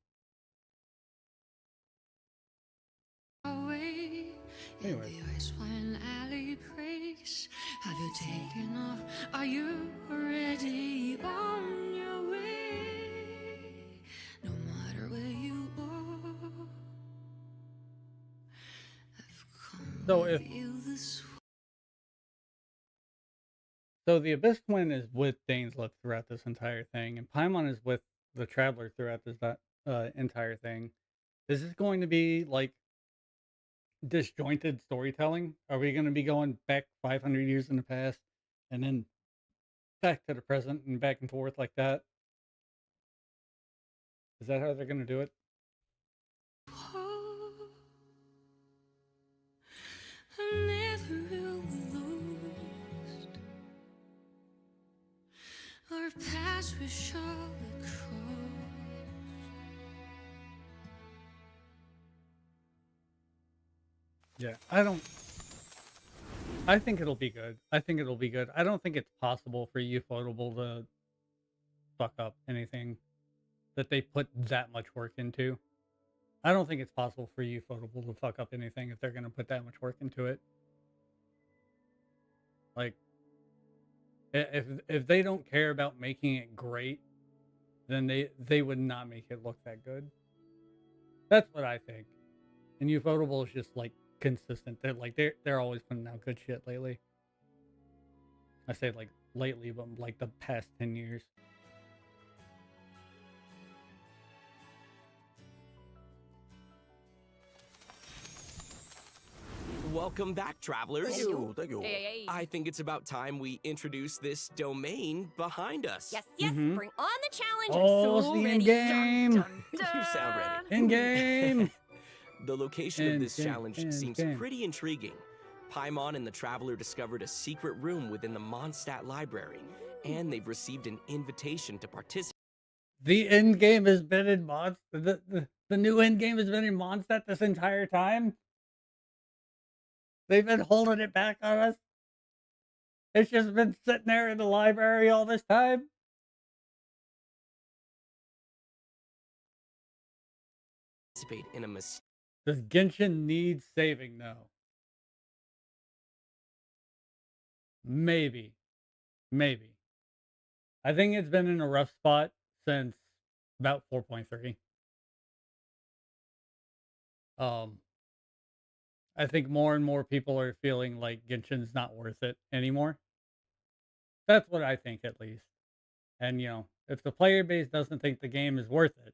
Anyways. Have you taken off? Are you already on your way? No matter where you are, I've come So with if you this so, the Abyss Twin is with Dainsleif throughout this entire thing, and Paimon is with the Traveler throughout this entire thing. Is this going to be like disjointed storytelling? Are we going to be going back 500 years in the past and then back to the present and back and forth like that? Is that how they're going to do it? I'm never really lost. Our past was surely crossed. Yeah, I think it'll be good. I think it'll be good. I don't think it's possible for Ufotable to fuck up anything that they put that much work into. I don't think it's possible for Ufotable to fuck up anything if they're going to put that much work into it. Like, if they don't care about making it great, then they would not make it look that good. That's what I think. And Ufotable is just like consistent. They're always putting out good shit lately. I say like lately, but like the past 10 years. Welcome back, travelers. Thank you. Thank you. Hey. I think it's about time we introduce this domain behind us. Yes, bring on the challenge. Oh, I'm so it's the ready. in-game. You sound ready. In-game. The location of this In-game, challenge seems in-game. pretty intriguing. Paimon and the traveler discovered a secret room within the Mondstadt library, and they've received an invitation to participate. The end game has been in Mondstadt. The new end game has been in Mondstadt this entire time. They've been holding it back on us. It's just been sitting there in the library all this time. In a Does Genshin need saving though? Maybe. Maybe. I think it's been in a rough spot since about 4.3. I think more and more people are feeling like Genshin's not worth it anymore. That's what I think, at least. And, you know, if the player base doesn't think the game is worth it,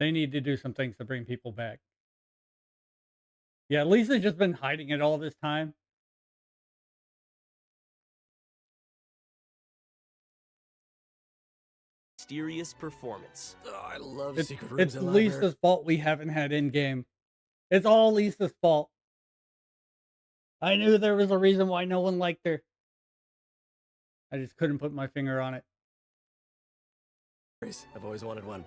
they need to do some things to bring people back. Yeah, Lisa's just been hiding it all this time. mysterious performance. Oh, I love It's, secret rooms it's in library. Lisa's fault we haven't had in-game. It's all Lisa's fault. I knew there was a reason why no one liked her. I just couldn't put my finger on it. I've always wanted one.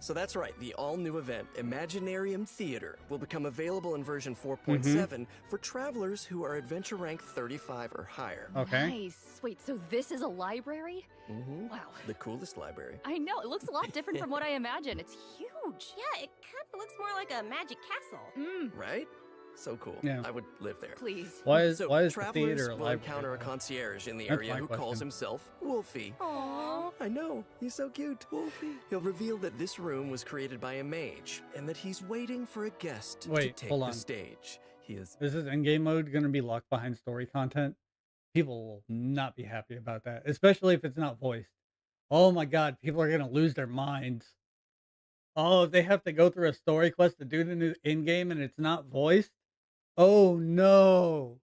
So that's right, the all-new event, Imaginarium Theater, will become available in version 4.7 for travelers who are adventure rank 35 or higher. Okay. Nice. Wait, so this is a library? Wow. The coolest library. I know, it looks a lot different from what I imagined. It's huge. Yeah, it kind of looks more like a magic castle. Right? So cool. Yeah. I would live there. Please. Why is the travelers theater a will library? encounter a concierge in the That's area my who calls question. himself Wolfie. Aww. I know, he's so cute. Wolfie. He'll reveal that this room was created by a mage and that he's waiting for a guest to Wait, take hold the on. stage. He is Is this in-game mode going to be locked behind story content? People will not be happy about that, especially if it's not voiced. Oh my god, people are going to lose their minds. Oh, they have to go through a story quest to do the new in-game and it's not voiced? Oh no.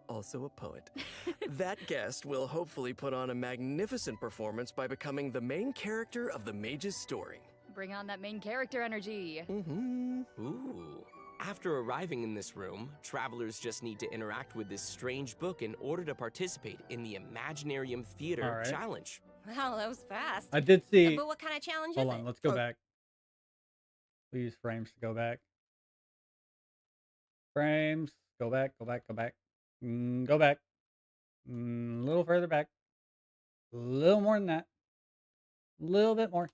also a poet. That guest will hopefully put on a magnificent performance by becoming the main character of the mage's story. Bring on that main character energy. Ooh. After arriving in this room, travelers just need to interact with this strange book in order to participate in the Imaginarium Theater All right. Challenge. Wow, that was fast. I did see. But what kind of challenge Hold is on, it? let's go back. Please, frames to go back. Frames, go back, go back, go back. Go back. A little further back. A little more than that. A little bit more.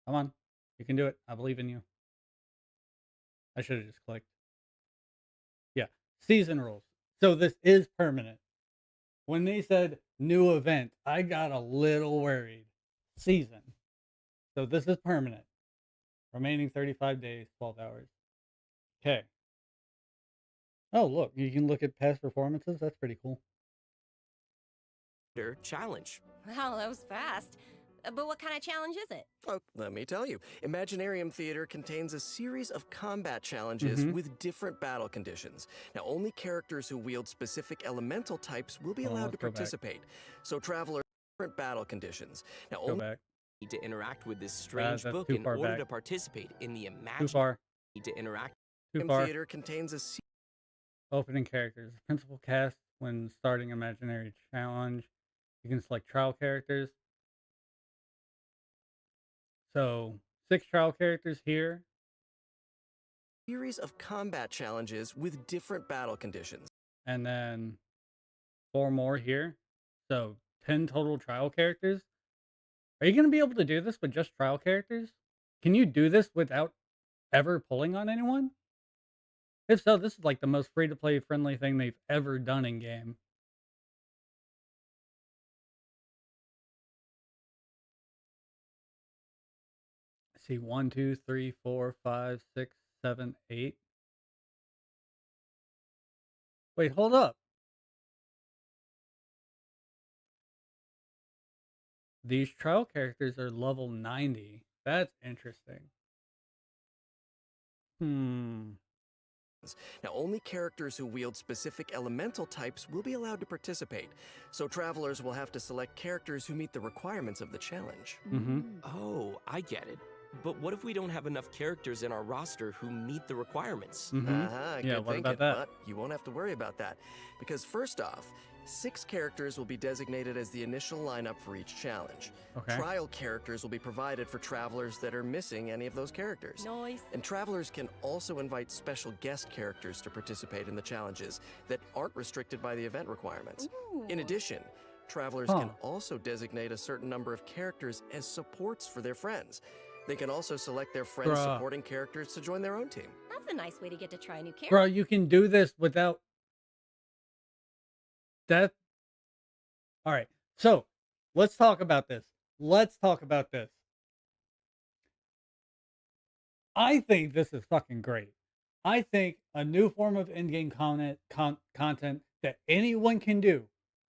Come on. You can do it. I believe in you. I should have just clicked. Yeah. Season rules. So this is permanent. When they said new event, I got a little worried. Season. So this is permanent. Remaining 35 days, 12 hours. Okay. Oh, look. You can look at past performances. That's pretty cool. Challenge. Wow, that was fast. But what kind of challenge is it? Oh, let me tell you. Imaginarium Theater contains a series of combat challenges Mhm. with different battle conditions. Now, only characters who wield specific elemental types will be Hold on, allowed to let's go back. participate. So, travelers different battle conditions. Now, Go only back. Need to interact with this strange That's book too in far order back. to participate in the Too imaginary. far. Need to interact. Too Imaginarium far. Theater contains a Opening characters. Principal cast when starting imaginary challenge. You can select trial characters. So 6 trial characters here. series of combat challenges with different battle conditions. And then 4 more here. So 10 total trial characters. Are you going to be able to do this with just trial characters? Can you do this without ever pulling on anyone? If so, this is like the most free-to-play friendly thing they've ever done in game. Let's see, 1, 2, 3, 4, 5, 6, 7, 8. Wait, hold up. These trial characters are level 90. That's interesting. Hmm. Now, only characters who wield specific elemental types will be allowed to participate, so travelers will have to select characters who meet the requirements of the challenge. Mm-hmm. Oh, I get it. But what if we don't have enough characters in our roster who meet the requirements? Mm-hmm. Yeah, Yeah, good what thinking, about that? but you won't have to worry about that, because first off, 6 characters will be designated as the initial lineup for each challenge. Okay. Trial characters will be provided for travelers that are missing any of those characters. Noise. And travelers can also invite special guest characters to participate in the challenges that aren't restricted by the event requirements. In addition, travelers can also designate a certain number of characters as supports for their friends. They can also select their friends' Bruh. supporting characters to join their own team. That's a nice way to get to try a new character. Bro, you can do this without that. All right. So let's talk about this. Let's talk about this. I think this is fucking great. I think a new form of in-game content that anyone can do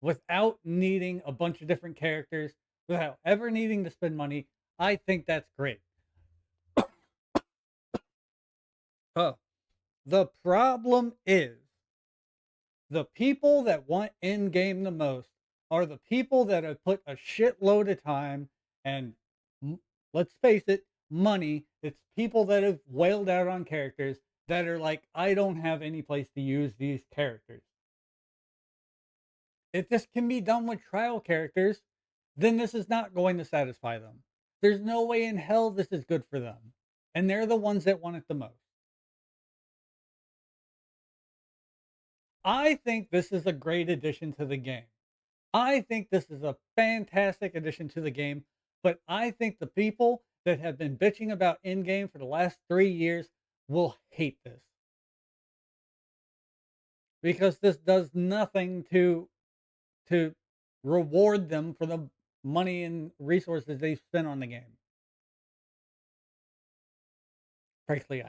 without needing a bunch of different characters, without ever needing to spend money. I think that's great. The problem is the people that want in-game the most are the people that have put a shitload of time and, let's face it, money. It's people that have wailed out on characters that are like, I don't have any place to use these characters. If this can be done with trial characters, then this is not going to satisfy them. There's no way in hell this is good for them. And they're the ones that want it the most. I think this is a great addition to the game. I think this is a fantastic addition to the game, but I think the people that have been bitching about in-game for the last 3 years will hate this. Because this does nothing to reward them for the money and resources they've spent on the game. Frankly,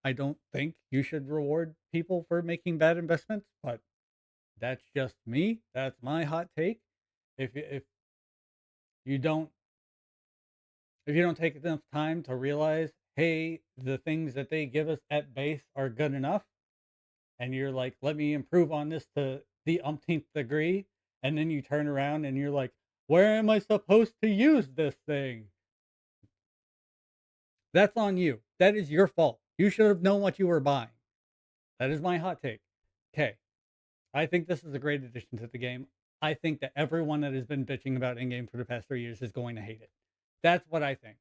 I don't think you should reward people for making bad investments, but that's just me. That's my hot take. If you don't if you don't take enough time to realize, hey, the things that they give us at base are good enough, and you're like, let me improve on this to the umpteenth degree, and then you turn around and you're like, where am I supposed to use this thing? That's on you. That is your fault. You should have known what you were buying. That is my hot take. Okay. I think this is a great addition to the game. I think that everyone that has been bitching about in-game for the past 3 years is going to hate it. That's what I think.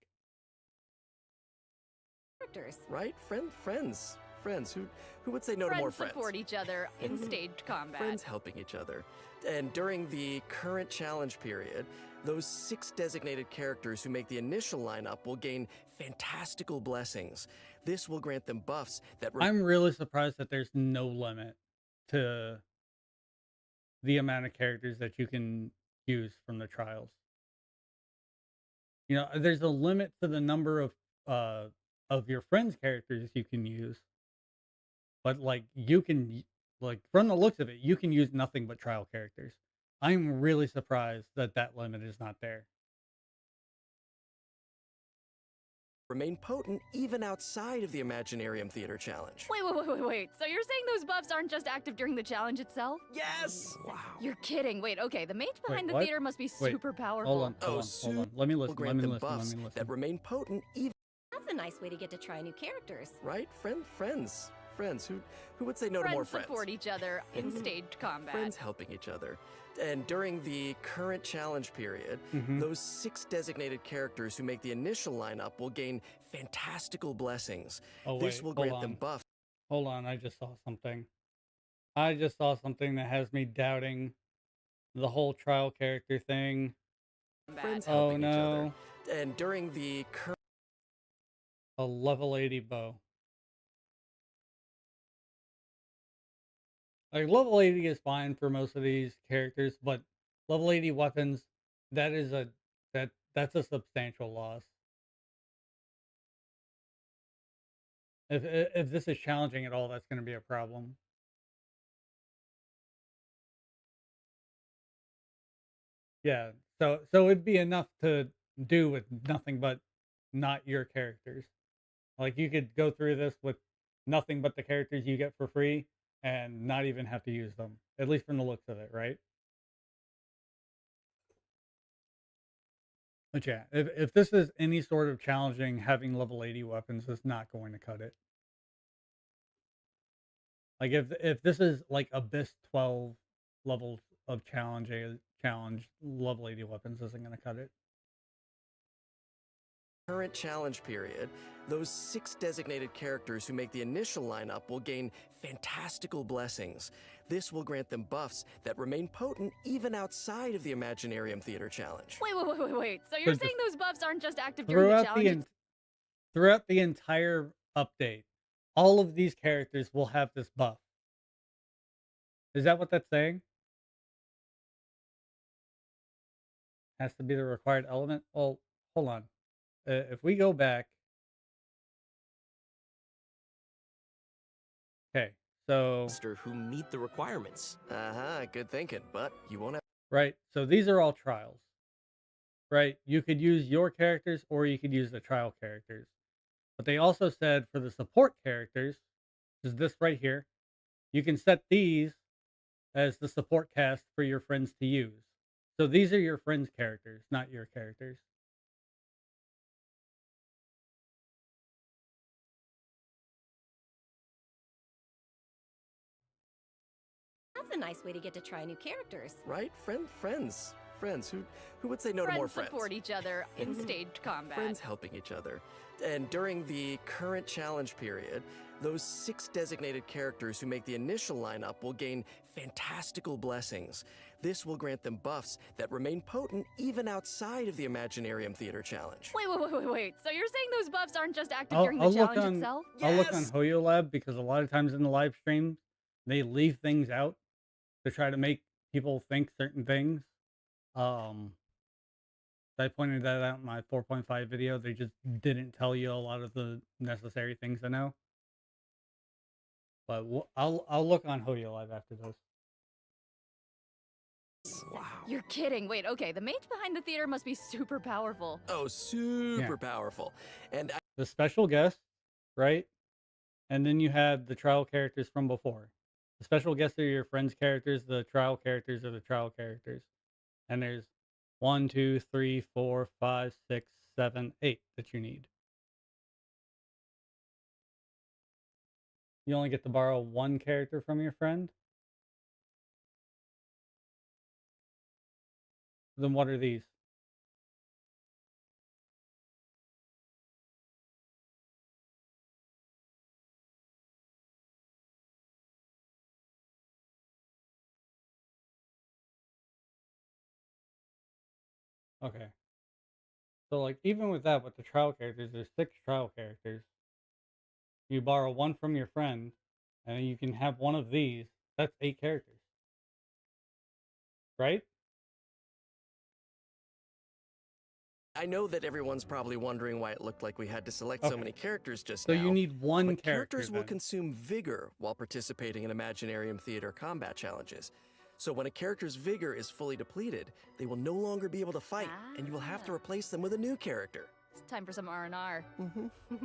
Right? Friends. Who would say no to more Friends friends? support each other in staged combat. Friends helping each other. And during the current challenge period, those 6 designated characters who make the initial lineup will gain fantastical blessings. This will grant them buffs that... I'm really surprised that there's no limit to the amount of characters that you can use from the trials. You know, there's a limit to the number of your friends' characters you can use. But like you can like from the looks of it, you can use nothing but trial characters. I'm really surprised that that limit is not there. remain potent even outside of the Imaginarium Theater Challenge. Wait. So you're saying those buffs aren't just active during the challenge itself? Yes! Wow. You're kidding. Wait, okay, the mage behind the what? theater must be Wait, super powerful. Hold on. Let me listen. Grant them buffs that remain potent even. That's a nice way to get to try new characters. Right? Friends. Who would say no to more friends? Support each other in staged combat. Friends helping each other. And during the current challenge period, those 6 designated characters who make the initial lineup will gain fantastical blessings. Oh, this will grant them buffs. Hold on, I just saw something. That has me doubting the whole trial character thing. Friends helping each other. And during the current... A level 80 bow. Like, level 80 is fine for most of these characters, but level 80 weapons, that's a substantial loss. If this is challenging at all, that's going to be a problem. Yeah, so it'd be enough to do with nothing but not your characters. Like, you could go through this with nothing but the characters you get for free and not even have to use them, at least from the looks of it, right? But yeah, if this is any sort of challenging, having level 80 weapons is not going to cut it. Like, if this is like Abyss 12 levels of challenge, level 80 weapons isn't going to cut it. Current challenge period, those 6 designated characters who make the initial lineup will gain fantastical blessings. This will grant them buffs that remain potent even outside of the Imaginarium Theater Challenge. Wait. So you're saying those buffs aren't just active during the challenge? Throughout the entire update, all of these characters will have this buff. Is that what that's saying? Has to be the required element? Well, hold on. If we go back. Okay, so. Who meet the requirements. Good thinking, but you won't have. Right, so these are all trials. Right, you could use your characters or you could use the trial characters. But they also said for the support characters, is this right here, you can set these as the support cast for your friends to use. So these are your friends' characters, not your characters. That's a nice way to get to try new characters. Right? Friends. Who would say no to more friends? Support each other in staged combat. Friends helping each other. And during the current challenge period, those 6 designated characters who make the initial lineup will gain fantastical blessings. This will grant them buffs that remain potent even outside of the Imaginarium Theater Challenge. Wait. So you're saying those buffs aren't just active during the challenge itself? I'll look on HoYoLab because a lot of times in the live streams, they leave things out to try to make people think certain things. I pointed that out in my 4.5 video. They just didn't tell you a lot of the necessary things to know. But I'll look on HoYoLab after this. Wow. You're kidding. Wait, okay, the mage behind the theater must be super powerful. Oh, super powerful. And the special guest, right? And then you had the trial characters from before. The special guests are your friends' characters. The trial characters are the trial characters. And there's 1, 2, 3, 4, 5, 6, 7, 8 that you need. You only get to borrow one character from your friend? Then what are these? Okay. So, like, even with that, with the trial characters, there's 6 trial characters. You borrow one from your friend, and you can have one of these. That's 8 characters. Right? I know that everyone's probably wondering why it looked like we had to select so many characters just So now. you need one but character. Characters will then. consume vigor while participating in Imaginarium Theater combat challenges. So when a character's vigor is fully depleted, they will no longer be able to fight, and you will have to replace them with a new character. It's time for some R&R.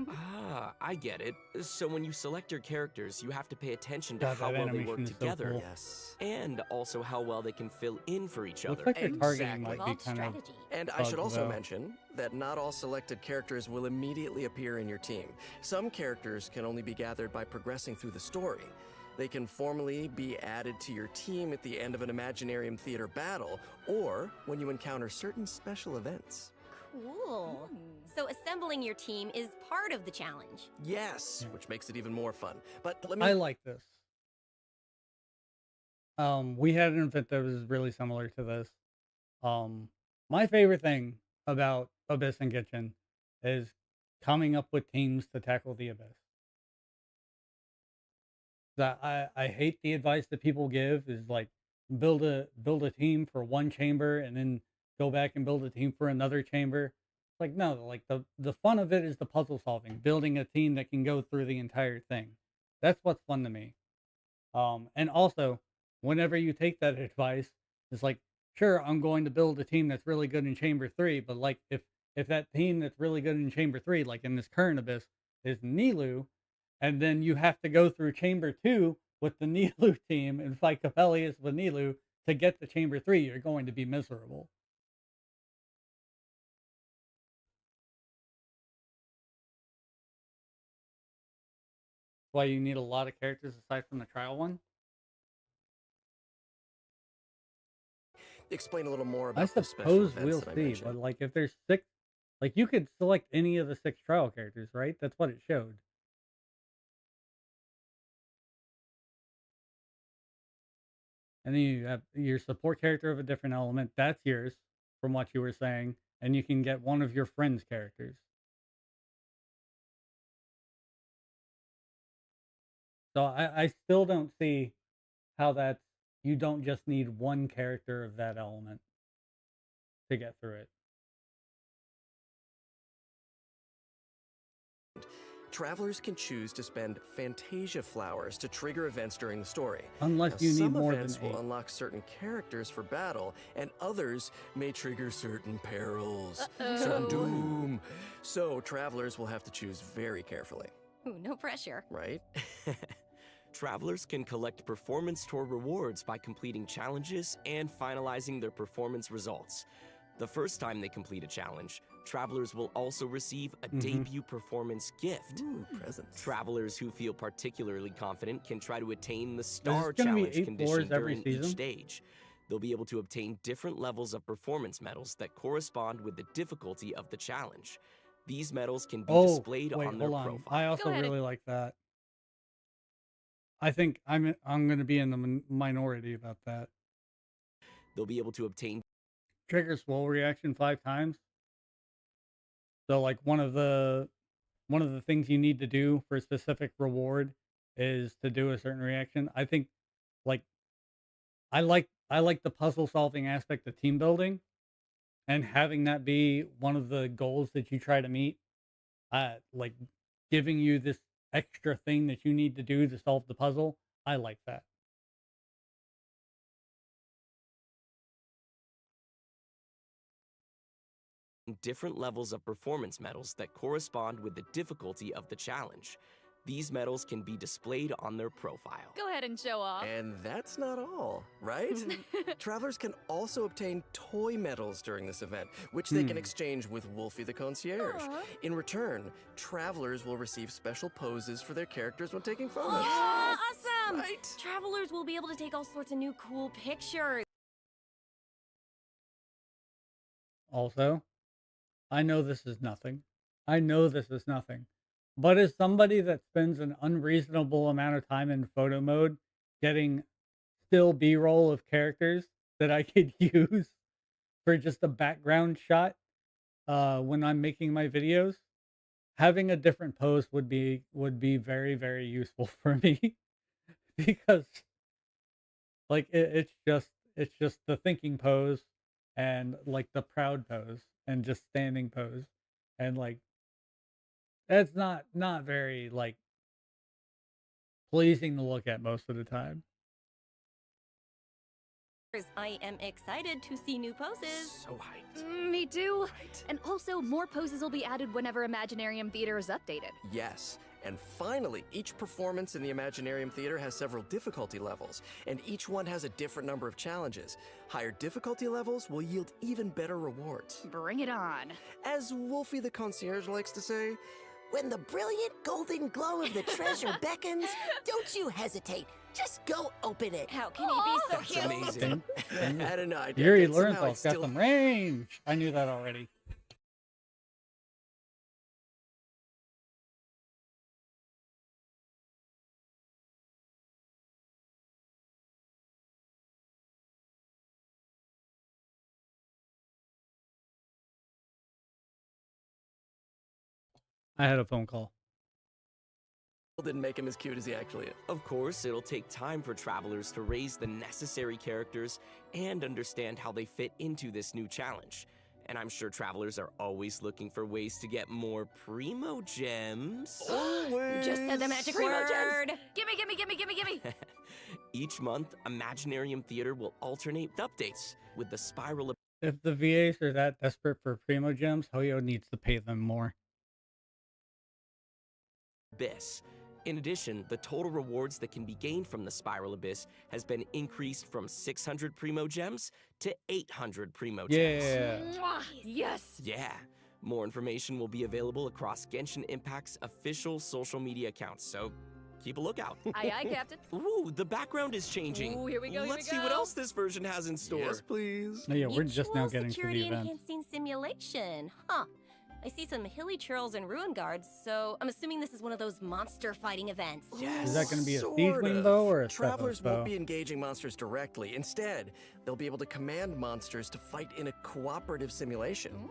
Ah, I get it. So when you select your characters, you have to pay attention to God, how that well they work animation is so together. cool. Yes. And also how well they can fill in for each Looks other. like the targeting Exactly. might be Evolved kind of strategy. And I should bugged, also though. mention that not all selected characters will immediately appear in your team. Some characters can only be gathered by progressing through the story. They can formally be added to your team at the end of an Imaginarium Theater battle, or when you encounter certain special events. Cool. So assembling your team is part of the challenge. Yes, which makes it even more fun. But let I me... like this. We had an event that was really similar to this. My favorite thing about Abyss and Genshin is coming up with teams to tackle the Abyss. That I hate the advice that people give is like build a team for one chamber and then go back and build a team for another chamber. Like no, like the fun of it is the puzzle solving, building a team that can go through the entire thing. That's what's fun to me. And also, whenever you take that advice, it's like, sure, I'm going to build a team that's really good in Chamber 3, but like if that team that's really good in Chamber 3, like in this current Abyss, is Nilu, and then you have to go through Chamber 2 with the Nilu team and fight Coppelius with Nilu to get to Chamber 3, you're going to be miserable. Why you need a lot of characters aside from the trial one. explain a little more I about the special suppose events we'll that I see, mentioned. but like if there's 6, like you could select any of the 6 trial characters, right? That's what it showed. And then you have your support character of a different element. That's yours, from what you were saying. And you can get one of your friend's characters. So I still don't see how that's, you don't just need one character of that element to get through it. Travelers can choose to spend Fantasia flowers to trigger events during the story. Unless Now, you need some more than events 8. will unlock certain characters for battle, and others may trigger certain perils, certain doom. So travelers will have to choose very carefully. Ooh, no pressure. Right? Travelers can collect performance tour rewards by completing challenges and finalizing their performance results. The first time they complete a challenge, travelers will also receive a debut performance gift. Ooh, presents. Travelers who feel particularly confident can try to attain the Star gonna be Challenge 8 condition floors every during each season? stage. They'll be able to obtain different levels of performance medals that correspond with the difficulty of the challenge. These medals can be displayed wait, on their hold on. profile. I also really like that. I think I'm going to be in the minority about that. They'll be able to obtain Trigger swole reaction 5 times. So like one of the things you need to do for a specific reward is to do a certain reaction. I think like I like the puzzle solving aspect of team building, and having that be one of the goals that you try to meet. Like giving you this extra thing that you need to do to solve the puzzle. I like that. different levels of performance medals that correspond with the difficulty of the challenge. These medals can be displayed on their profile. Go ahead and show off. And that's not all, right? Travelers can also obtain toy medals during this event, which they can exchange with Wolfie the Concierge. In return, travelers will receive special poses for their characters when taking photos. Yeah, awesome! Right? Travelers will be able to take all sorts of new cool pictures. Also, I know this is nothing. I know this is nothing. But as somebody that spends an unreasonable amount of time in photo mode getting still B-roll of characters that I could use for just a background shot when I'm making my videos, having a different pose would be very, very useful for me because like it's just the thinking pose and like the proud pose and just standing pose, and like that's not very like pleasing to look at most of the time. I am excited to see new poses. So hyped. Me too. Right. And also, more poses will be added whenever Imaginarium Theater is updated. Yes. And finally, each performance in the Imaginarium Theater has several difficulty levels, and each one has a different number of challenges. Higher difficulty levels will yield even better rewards. Bring it on. As Wolfie the Concierge likes to say, when the brilliant golden glow of the treasure beckons, don't you hesitate. Just go open it. How can he be so that's cute? amazing. I don't know. Yuri somehow Lorenthal's got still- some range. I knew that already. I had a phone call. Didn't make him as cute as he actually is. Of course, it'll take time for travelers to raise the necessary characters and understand how they fit into this new challenge. And I'm sure travelers are always looking for ways to get more Primo Gems. Always. Just said the magic Primo word. Gems. Gimme. Each month, Imaginarium Theater will alternate with updates, with the Spiral If the VAs are that desperate for Primo Gems, Hoyo needs to pay them more. Abyss. In addition, the total rewards that can be gained from the Spiral Abyss has been increased from 600 Primo Gems to 800 Primo Gems. Yeah. Mwah. Yes. Yeah. More information will be available across Genshin Impact's official social media accounts, so keep a lookout. Aye, Captain. Ooh, the background is changing. Ooh, here we go. Let's see what else this version has in store. Yes, please. No, yeah, we're Mutual just now getting to the security event. enhancing simulation. Huh. I see some hilly churls and ruin guards, so I'm assuming this is one of those monster fighting events. Yes. Is that going to be a sort siege wing of. bow or a Travelers Stethos bow? won't be engaging monsters directly. Instead, they'll be able to command monsters to fight in a cooperative simulation.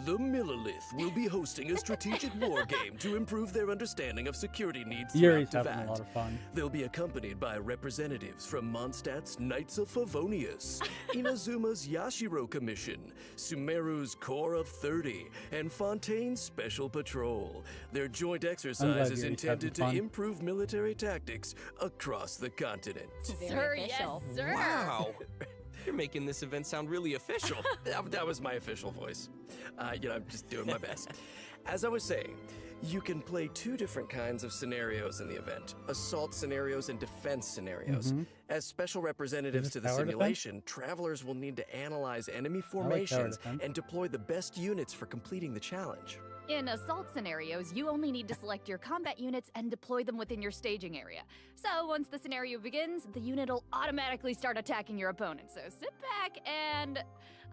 The Millilith will be hosting a strategic war game to improve their understanding of security needs Yuri's throughout having a Teyvat. lot of fun. They'll be accompanied by representatives from Mondstadt's Knights of Favonius, Inazuma's Yashiro Commission, Sumeru's Corps of 30, and Fontaine's Special Patrol. Their joint exercise is Yuri's intended to having fun. improve military tactics across the continent. Very Sir, official. yes, sir. Wow. You're making this event sound really official. That was my official voice. I'm just doing my best. As I was saying, you can play two different kinds of scenarios in the event: assault scenarios and defense scenarios. As special representatives Is to this the tower defense? simulation, travelers will need to analyze enemy tower formations defense. and deploy the best units for completing the challenge. In assault scenarios, you only need to select your combat units and deploy them within your staging area. So once the scenario begins, the unit will automatically start attacking your opponent. So sit back and...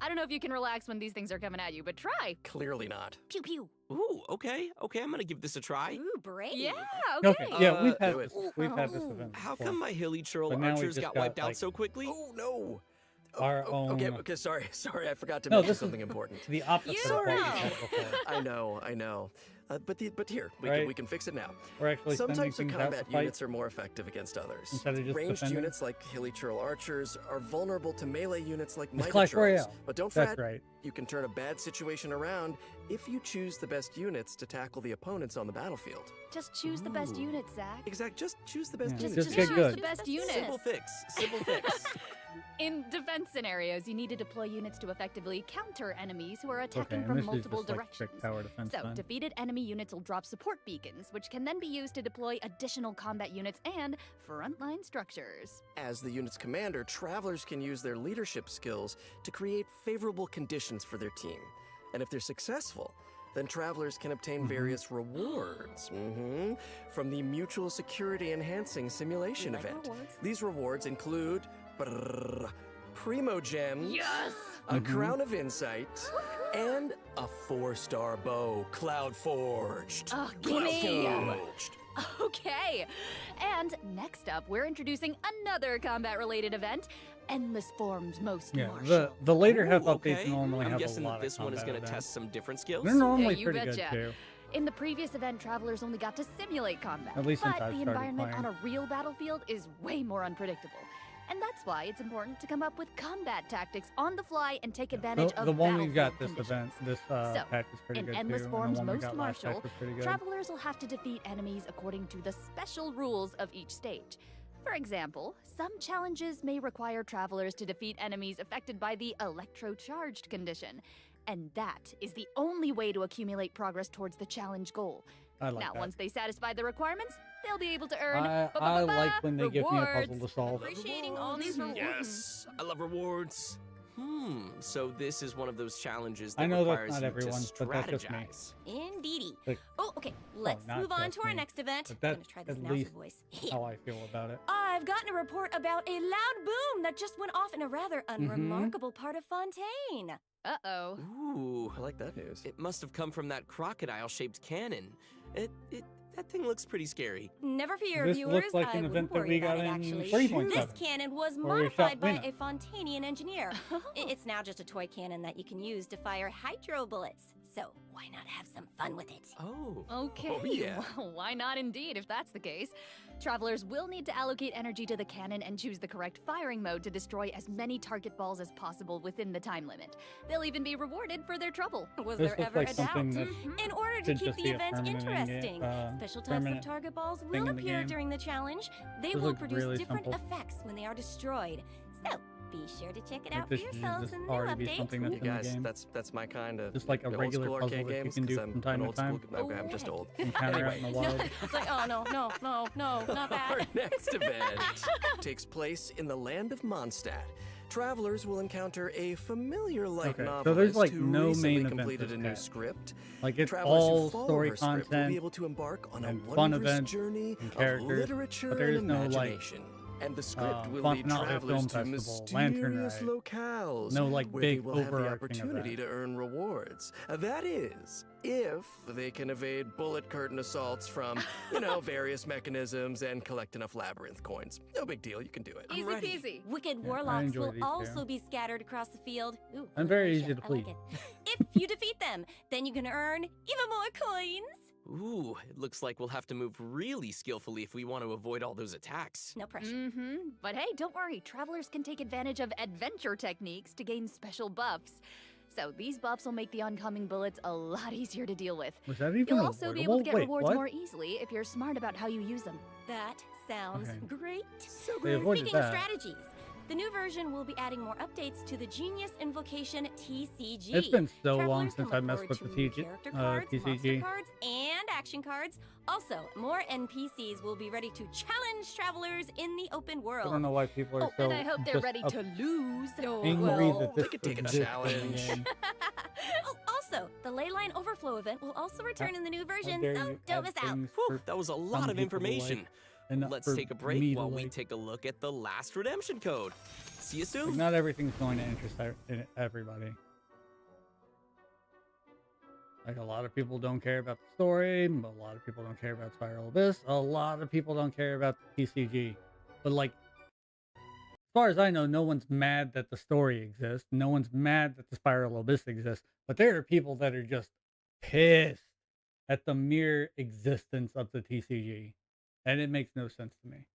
I don't know if you can relax when these things are coming at you, but try. Clearly not. Pew pew. Ooh, okay, I'm gonna give this a try. Ooh, brave. Yeah, Okay, yeah, we've do had it. this. We've had this event. How before. come my hilly churl But now we archers just got got, wiped out like, so quickly? Oh no! Our Okay, own- sorry, I forgot to No, mention this is something important. the opposite You of what we know. had before. I know. But here, Right. we can fix it now. We're actually Some sending types of things out to combat fight. units are more effective against others. Instead of just Ranged defending? units like hilly churl archers are vulnerable to melee units like It's mighty Clash churls. Royale. But don't That's fret, right. you can turn a bad situation around if you choose the best units to tackle the opponents on the battlefield. Just choose the best unit, Zach. Exact, just choose the best Yeah, units. just get choose good. the best unit. Simple fix. In defense scenarios, you need to deploy units to effectively counter enemies who are attacking and from this is multiple just, like, directions. strict tower defense So, then. defeated enemy units will drop support beacons, which can then be used to deploy additional combat units and frontline structures. As the unit's commander, travelers can use their leadership skills to create favorable conditions for their team. And if they're successful, then travelers can obtain various rewards from the Mutual Security Enhancing Simulation We like event. rewards. These rewards include Primo Gems, Yes! a Crown of Insight, and a 4-star bow, Cloud Forged. Oh, Cloud gimme! Forged. Okay. And next up, we're introducing another combat-related event, Endless Forms Most Yeah, Martial. the later half Ooh, updates okay. normally I'm have a guessing lot that this of one is combat gonna events. test some different skills. They're normally Yeah, you pretty good betcha. too. In the previous event, travelers only got to simulate combat, At least since but I've the started environment playing. on a real battlefield is way more unpredictable. And that's why it's important to come up with combat tactics on the fly and take advantage of The one we've got battlefield this conditions. event, this So, patch is pretty in good Endless too. Forms and the one we Most got last patch Martial, was pretty good. travelers will have to defeat enemies according to the special rules of each stage. For example, some challenges may require travelers to defeat enemies affected by the electrocharged condition. And that is the only way to accumulate progress towards the challenge goal. I like Now, that. once they satisfy the requirements, they'll be able to earn I like when they give me a puzzle to solve. Appreciating all these rewards. Yes, I love rewards. So this is one of those challenges that I know that's requires not you everyone, to but that's just me. strategize. Indeedy. Like, Oh, okay. Let's not move on just to our me, next event. but I'm gonna that's try this at announcer least voice. how I feel about it. I've gotten a report about a loud boom that just went off in a rather unremarkable part of Fontaine. Uh-oh. Ooh, I like that news. It must have come from that crocodile-shaped cannon. That thing looks pretty scary. Never fear, This viewers. looks like I an wouldn't event that worry we about got it, in actually. 3.7. This cannon was Where we modified shot by Luna. a Fontanian engineer. It's now just a toy cannon that you can use to fire hydro bullets. So why not have some fun with it? Oh. Okay, Oh, yeah. well, why not indeed, if that's the case? Travelers will need to allocate energy to the cannon and choose the correct firing mode to destroy as many target balls as possible within the time limit. They'll even be rewarded for their trouble. Was This there looks ever like a doubt? something that In order to should keep just the be a event permanent interesting, special types of permanent target balls thing will in the appear game. during the challenge. They This will looks produce really different simple. effects when they are destroyed. So be sure to check it Like out for this should yourselves just in the new already be update. something that's You in the guys, game. that's my kind of Just like a old regular school puzzle arcade that you games, can do 'cause from time an to old school- time. I'm just old. Encounter out in the wild. It's like, oh no, not Our that. next event takes place in the land of Mondstadt. Travelers will encounter a familiar light Okay, so novelist there's, like, who no recently main event completed this a new cat. script. Like, it's Travelers who all follow story her script will content be able to embark on a and fun wondrous events journey and of characters, literature but there is and no, like, imagination. And the script will lead Fontanelle travelers Film to Festival, Lantern mysterious Ride. locales No, like, where they big will have the overarching opportunity event. to earn rewards. That is, if they can evade bullet curtain assaults from, various mechanisms and collect enough labyrinth coins. No big deal, you can do it. Easy peasy. Wicked I warlocks enjoy will these two. also be scattered across the field. Ooh, I'm very alliteration. easy to I like please. it. If you defeat them, then you can earn even more coins. Ooh, it looks like we'll have to move really skillfully if we want to avoid all those attacks. No pressure. Mm-hmm. But hey, don't worry. Travelers can take advantage of adventure techniques to gain special buffs. So these buffs will make the oncoming bullets a lot easier to deal with. Was that even You'll also be able to get avoidable? Wait, rewards what? more easily if you're smart about how you use them. That sounds Okay. great. So They avoided Speaking that. of strategies, the new version will be adding more updates to the Genius Invocation TCG. It's been so Travelers long can since look I messed forward with to the new TG, character cards, monster TCG. cards, and action cards. Also, more NPCs will be ready to challenge travelers in the open I world. don't know why people are so And I hope they're just ready to lose. angry well, that this they could take a exists in the challenge. game. Oh, also, the Leyline Overflow event will also return in the new How version, dare so you don't add miss out. things Whew, for that was a some lot of people to information. like and not Let's for take a break me to while we like. take a look at the last redemption code. See you Like, soon. not everything's going to interest everybody. Like, a lot of people don't care about the story, but a lot of people don't care about Spiral Abyss. A lot of people don't care about the TCG. But, like, as far as I know, no one's mad that the story exists. No one's mad that the Spiral Abyss exists. But there are people that are just pissed at the mere existence of the TCG. And it makes no sense to me.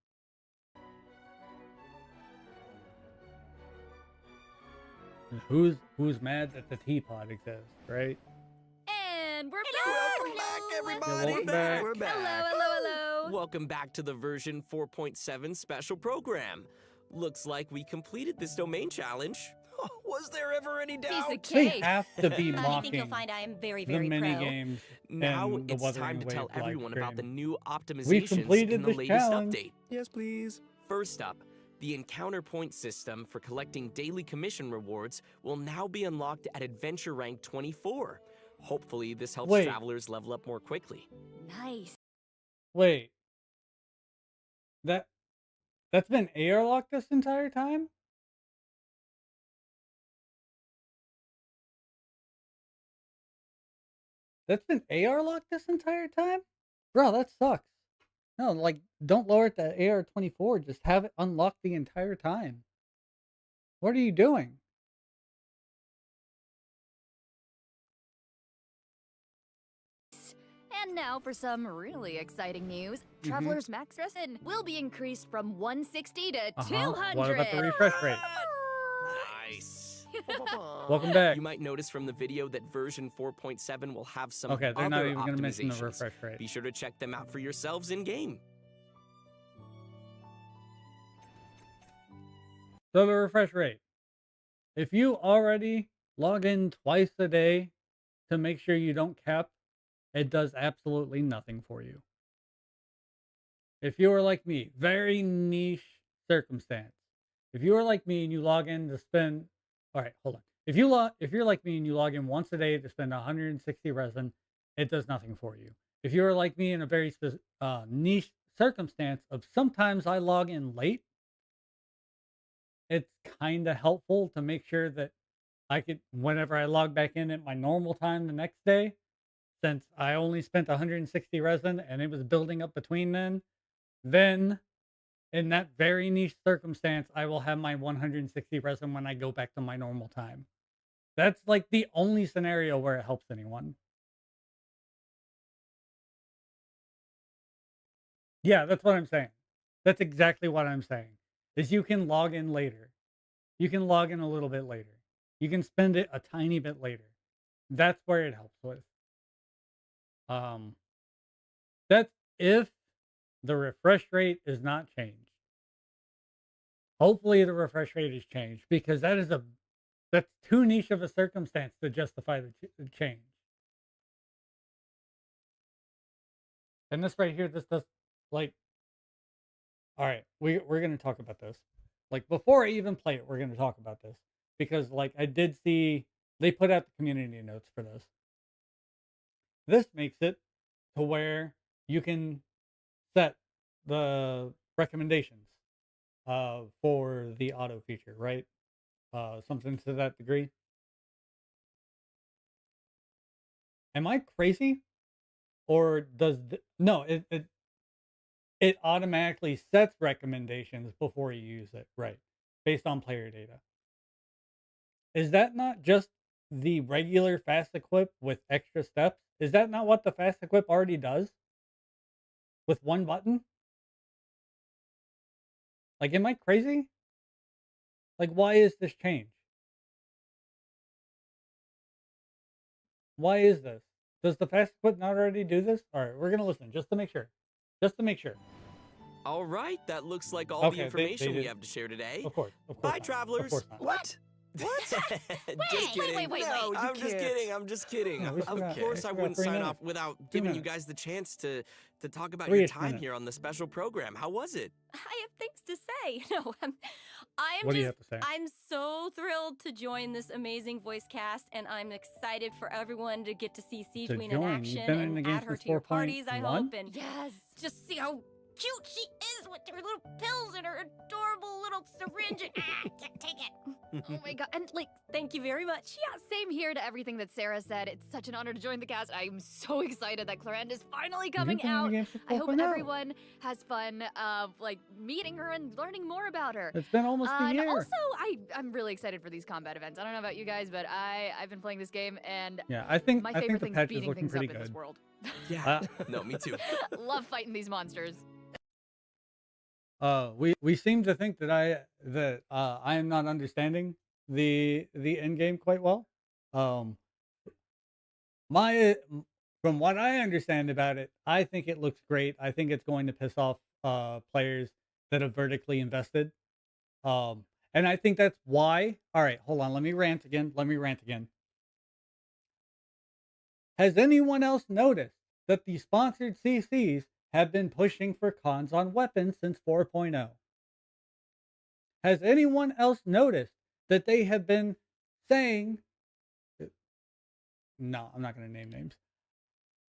Who's mad that the teapot exists, right? And we're Welcome back, everybody. welcome back. We're back. hello. Welcome back to the version 4.7 special program. Looks like we completed this domain challenge. Oh, was there ever any doubt? Piece of They cake. have to be I think mocking you'll find I am very, the very mini pro. games. Now and the it's time to Wuthering tell Waves live everyone about the stream. new We've optimizations completed in the this latest challenge. update. Yes, please. First up, the encounter point system for collecting daily commission rewards will now be unlocked at adventure rank 24. Hopefully, this helps Wait. travelers level up more quickly. Nice. Wait, that's been AR locked this entire time? That's been AR locked this entire time? Bro, that sucks. No, like, don't lower it to AR-24. Just have it unlocked the entire time. What are you doing? And now for some really exciting news. Traveler's max lesson will be increased from 160 to 200. What about the refresh rate? Nice. Welcome back. You might notice from the video that version 4.7 will have some Okay, they're other not even going to mention the optimizations. refresh rate. Be sure to check them out for yourselves in game. So the refresh rate. If you already log in twice a day to make sure you don't cap, it does absolutely nothing for you. If you are like me, very niche circumstance. If you are like me and you log in to spend, all right, hold on. If you're like me and you log in once a day to spend 160 resin, it does nothing for you. If you are like me in a very niche circumstance of sometimes I log in late, it's kind of helpful to make sure that I could, whenever I log back in at my normal time the next day, since I only spent 160 resin and it was building up between then in that very niche circumstance, I will have my 160 resin when I go back to my normal time. That's like the only scenario where it helps anyone. Yeah, that's what I'm saying. That's exactly what I'm saying. Is you can log in later. You can log in a little bit later. You can spend it a tiny bit later. That's where it helps with. Um, that's if the refresh rate is not changed. Hopefully the refresh rate is changed because that's too niche of a circumstance to justify the change. And this right here, this does like, all right, we're gonna talk about this. Like before I even play it, we're gonna talk about this because like I did see they put out the community notes for this. This makes it to where you can set the recommendations for the auto feature, right? Something to that degree. Am I crazy? Or no, it automatically sets recommendations before you use it, right? Based on player data. Is that not just the regular fast equip with extra steps? Is that not what the fast equip already does with one button? Like, am I crazy? Like, why is this change? Why is this? Does the fast equip not already do this? All right, we're gonna listen just to make sure. Just to make sure. All right, that looks like all the Okay, information we did. have to share today. Of course Bye, not. Of travelers. course not. What? What? Just kidding. Wait. No, I'm just kidding. I'm just kidding. No, we still Of got- course, we I still got wouldn't 3 sign minutes. off without 2 giving you minutes. guys the chance to talk about your 3-ish time minutes. here on the special program. How was it? I have things to say. No, I'm What do you just, have to say? I'm so thrilled to join this amazing voice cast, and I'm excited for everyone to get to see Siege To Queen in join? You've action been in the and game add her since to your parties, I 4.1? hope, and Yes. just see how cute she is with her little pills and her adorable little syringe. Can't take it. Oh my god. And like, Thank you very much. yeah, same here to everything that Sarah said. It's such an honor to join the cast. I'm so excited that Clarend is finally coming You've been in the out. game since I hope 4.0. everyone has fun like meeting her and learning more about her. It's been almost a And year. also, I'm really excited for these combat events. I don't know about you guys, but I've been playing this game and Yeah, I think my the favorite thing's patch is beating looking things up pretty in this good. world. Yeah. No, me too. Love fighting these monsters. We seem to think that I am not understanding the end game quite well. Um, from what I understand about it, I think it looks great. I think it's going to piss off players that have vertically invested. And I think that's why. All right, hold on. Let me rant again. Has anyone else noticed that the sponsored CCs have been pushing for cons on weapons since 4.0? Has anyone else noticed that they have been saying, no, I'm not going to name names,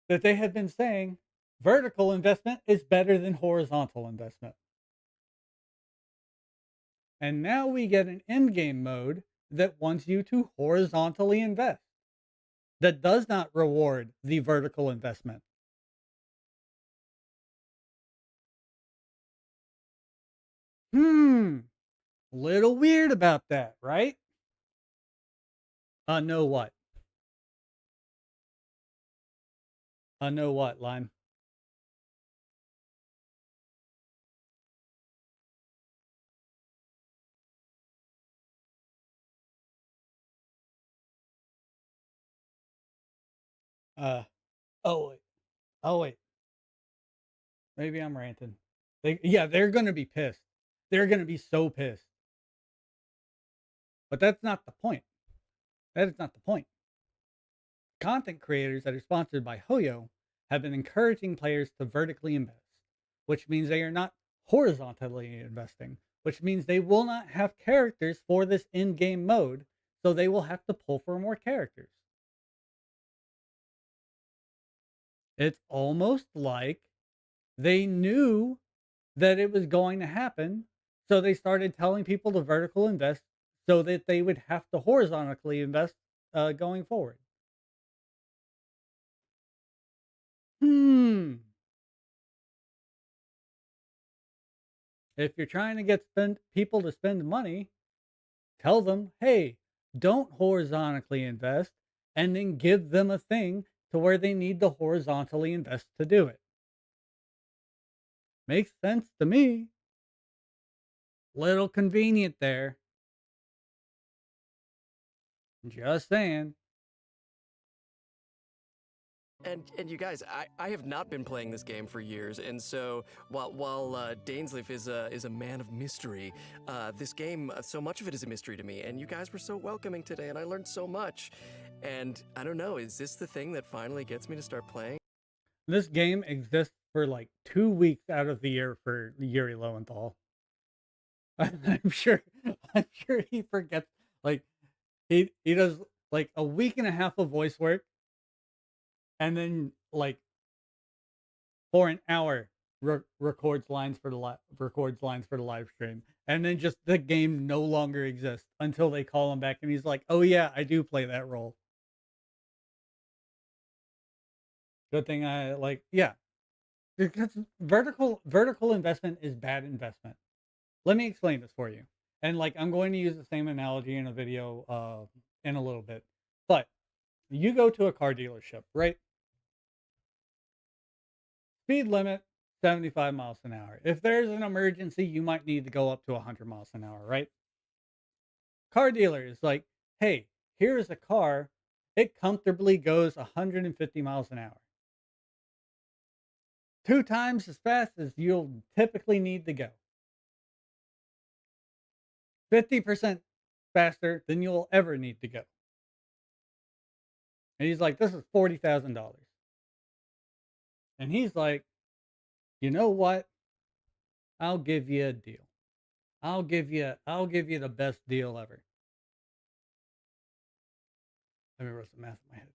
that they have been saying vertical investment is better than horizontal investment? And now we get an in-game mode that wants you to horizontally invest, that does not reward the vertical investment. Little weird about that, right? Know what? Know what, Lime? Uh, oh, wait. Oh, wait. Maybe I'm ranting. They're going to be pissed. They're going to be so pissed. But that's not the point. That is not the point. Content creators that are sponsored by Hoyo have been encouraging players to vertically invest, which means they are not horizontally investing, which means they will not have characters for this in-game mode, so they will have to pull for more characters. It's almost like they knew that it was going to happen, so they started telling people to vertical invest so that they would have to horizontally invest going forward. If you're trying to get people to spend money, tell them, hey, don't horizontally invest, and then give them a thing to where they need to horizontally invest to do it. Makes sense to me. Little convenient there. Just saying. And you guys, I have not been playing this game for years, and so while Dainsleif is a man of mystery, this game, so much of it is a mystery to me. And you guys were so welcoming today, and I learned so much. And I don't know, is this the thing that finally gets me to start playing? This game exists for like 2 weeks out of the year for Yuri Lowenthal. I'm sure he forgets, like he does like a week and a half of voice work, and then like for an hour records lines for the live stream, and then just the game no longer exists until they call him back and he's like, oh yeah, I do play that role. Good thing I like, yeah, because vertical investment is bad investment. Let me explain this for you. And like, I'm going to use the same analogy in a video in a little bit. But you go to a car dealership, right? Speed limit 75 miles an hour. If there's an emergency, you might need to go up to 100 miles an hour, right? Car dealer is like, hey, here's a car. It comfortably goes 150 miles an hour. 2 times as fast as you'll typically need to go. 50% faster than you'll ever need to go. And he's like, this is $40,000. And he's like, you know what? I'll give you a deal. I'll give you the best deal ever. Let me roll some math in my head.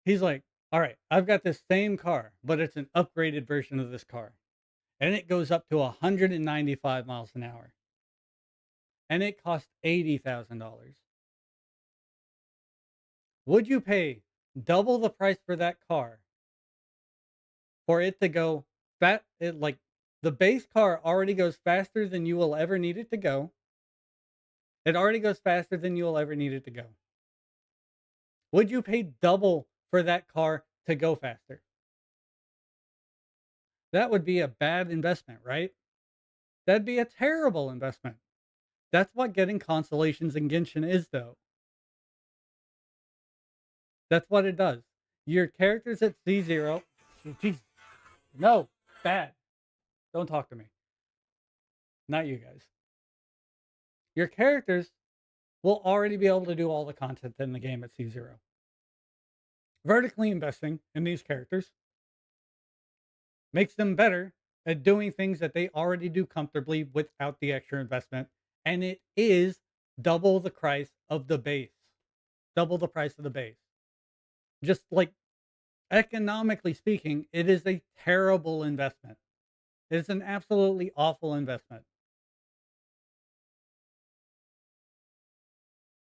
He's like, all right, I've got this same car, but it's an upgraded version of this car. And it goes up to 195 miles an hour. And it costs $80,000. Would you pay double the price for that car for it to go like the base car already goes faster than you will ever need it to go. It already goes faster than you will ever need it to go. Would you pay double for that car to go faster? That would be a bad investment, right? That'd be a terrible investment. That's what getting constellations in Genshin is, though. That's what it does. Your characters at C0. Jeez. No, bad. Don't talk to me. Not you guys. Your characters will already be able to do all the content in the game at C0. Vertically investing in these characters makes them better at doing things that they already do comfortably without the extra investment. And it is double the price of the base. Double the price of the base. Just like economically speaking, it is a terrible investment. It's an absolutely awful investment.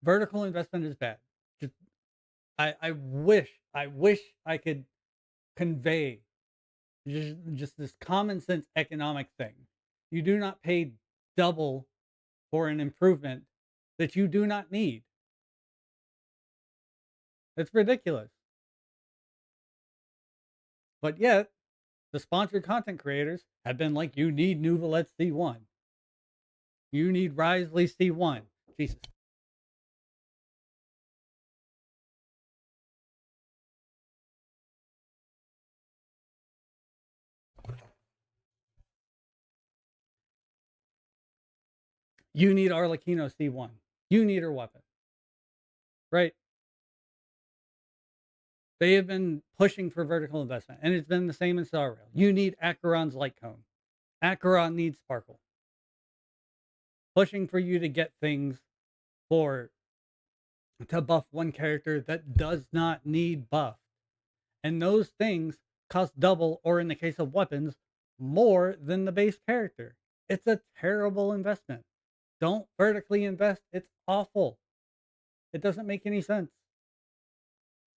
Vertical investment is bad. Just, I wish I could convey just this common sense economic thing. You do not pay double for an improvement that you do not need. It's ridiculous. But yet, the sponsored content creators have been like, you need Nouvelette C1. You need Risley C1. Jesus. You need Arlecchino C1. You need her weapon. Right? They have been pushing for vertical investment, and it's been the same in Star Rail. You need Acheron's light cone. Acheron needs sparkle. Pushing for you to get things to buff one character that does not need buff. And those things cost double, or in the case of weapons, more than the base character. It's a terrible investment. Don't vertically invest. It's awful. It doesn't make any sense.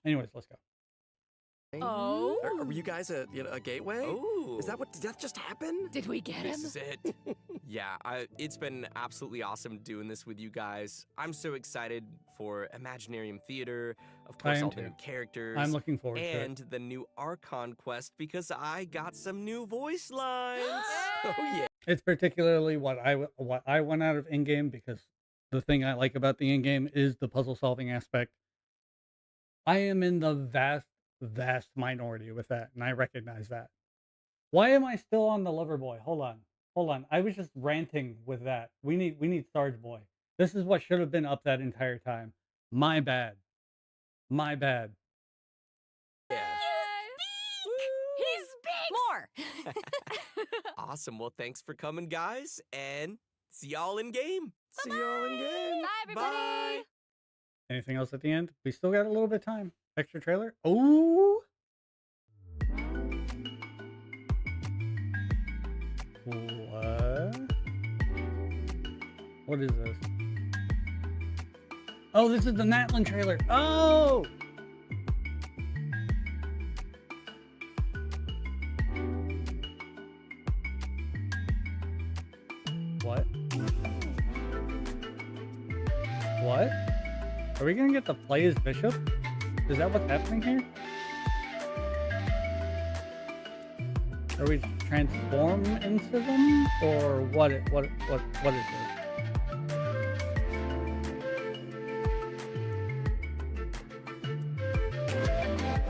Anyways, let's go. Oh. Are you guys a gateway? Oh. Is that what, did that just happen? Did we get him? This is it. Yeah, it's been absolutely awesome doing this with you guys. I'm so excited for Imaginarium Theater, of course, all the new characters. I'm looking forward to it. And the new Archon quest because I got some new voice lines. Oh, yeah. It's particularly what I want out of in-game, because the thing I like about the in-game is the puzzle-solving aspect. I am in the vast minority with that, and I recognize that. Why am I still on the lover boy? Hold on. I was just ranting with that. We need Sarge boy. This is what should have been up that entire time. My bad. Yeah. He's big! More! Awesome. Well, thanks for coming, guys, and see y'all in game. See y'all in game. Bye, everybody. Bye. Anything else at the end? We still got a little bit of time. Extra trailer? Oh! What? What is this? Oh, this is the Natlan trailer. Oh! What? What? Are we gonna get to play as Bishop? Is that what's happening here? Are we transform into them, or what is this?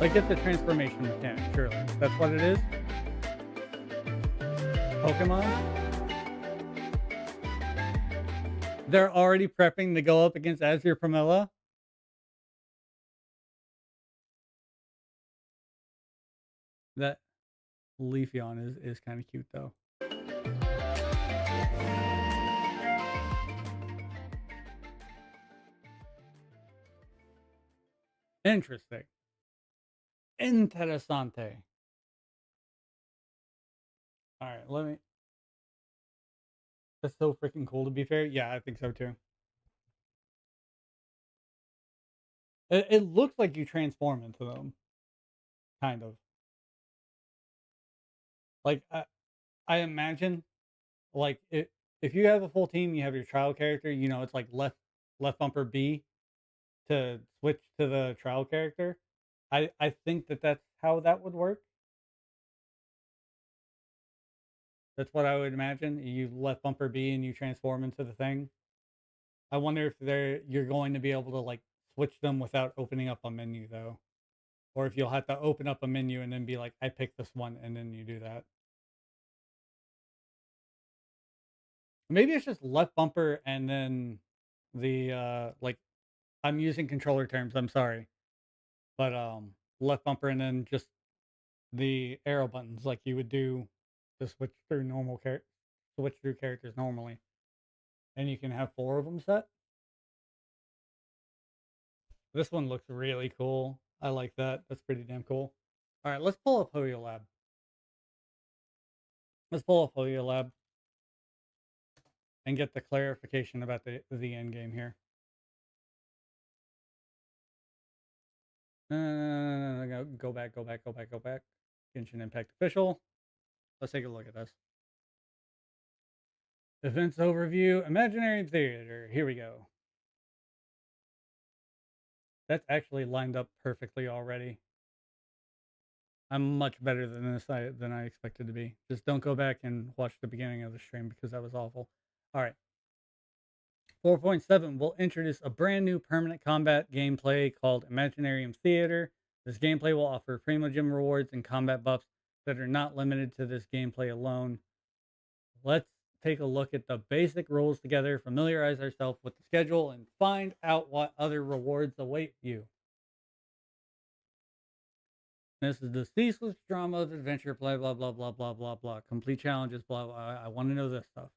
Like, get the transformation mechanic, surely. That's what it is? Pokemon? They're already prepping to go up against Azure Pramila? That Leafeon is kind of cute, though. Interesting. Interessante. Alright, let me... That's so freaking cool, to be fair. Yeah, I think so, too. It looks like you transform into them. Kind of. Like, I imagine, like, if you have a full team, you have your trial character, you know, it's like left bumper B to switch to the trial character. I think that's how that would work. That's what I would imagine. You left bumper B and you transform into the thing. I wonder if you're going to be able to, like, switch them without opening up a menu, though. Or if you'll have to open up a menu and then be like, I picked this one, and then you do that. Maybe it's just left bumper and then the, like, I'm using controller terms, I'm sorry. But, left bumper and then just the arrow buttons like you would do to switch through characters normally. And you can have 4 of them set. This one looks really cool. I like that. That's pretty damn cool. All right, let's pull up Hoyo Lab. And get the clarification about the end game here. Go back. Genshin Impact official. Let's take a look at this. Events overview, Imaginary Theater. Here we go. That's actually lined up perfectly already. I'm much better than than I expected to be. Just don't go back and watch the beginning of the stream because that was awful. All right. 4.7 will introduce a brand new permanent combat gameplay called Imaginarium Theater. This gameplay will offer Primo Gym rewards and combat buffs that are not limited to this gameplay alone. Let's take a look at the basic rules together, familiarize ourselves with the schedule, and find out what other rewards await you. This is the ceaseless drama of adventure, blah, blah, blah, blah, blah, blah, blah. Complete challenges, blah, blah. I want to know this stuff.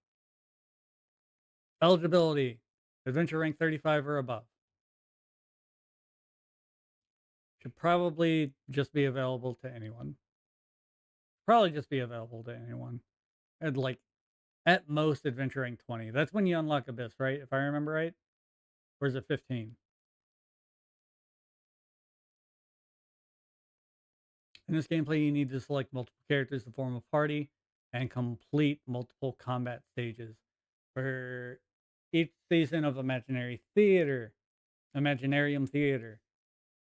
Eligibility, adventure rank 35 or above. Should probably just be available to anyone. Probably just be available to anyone. And like, at most, adventure rank 20. That's when you unlock Abyss, right? If I remember right? Or is it 15? In this gameplay, you need to select multiple characters to form a party and complete multiple combat stages. For each season of Imaginarium Theater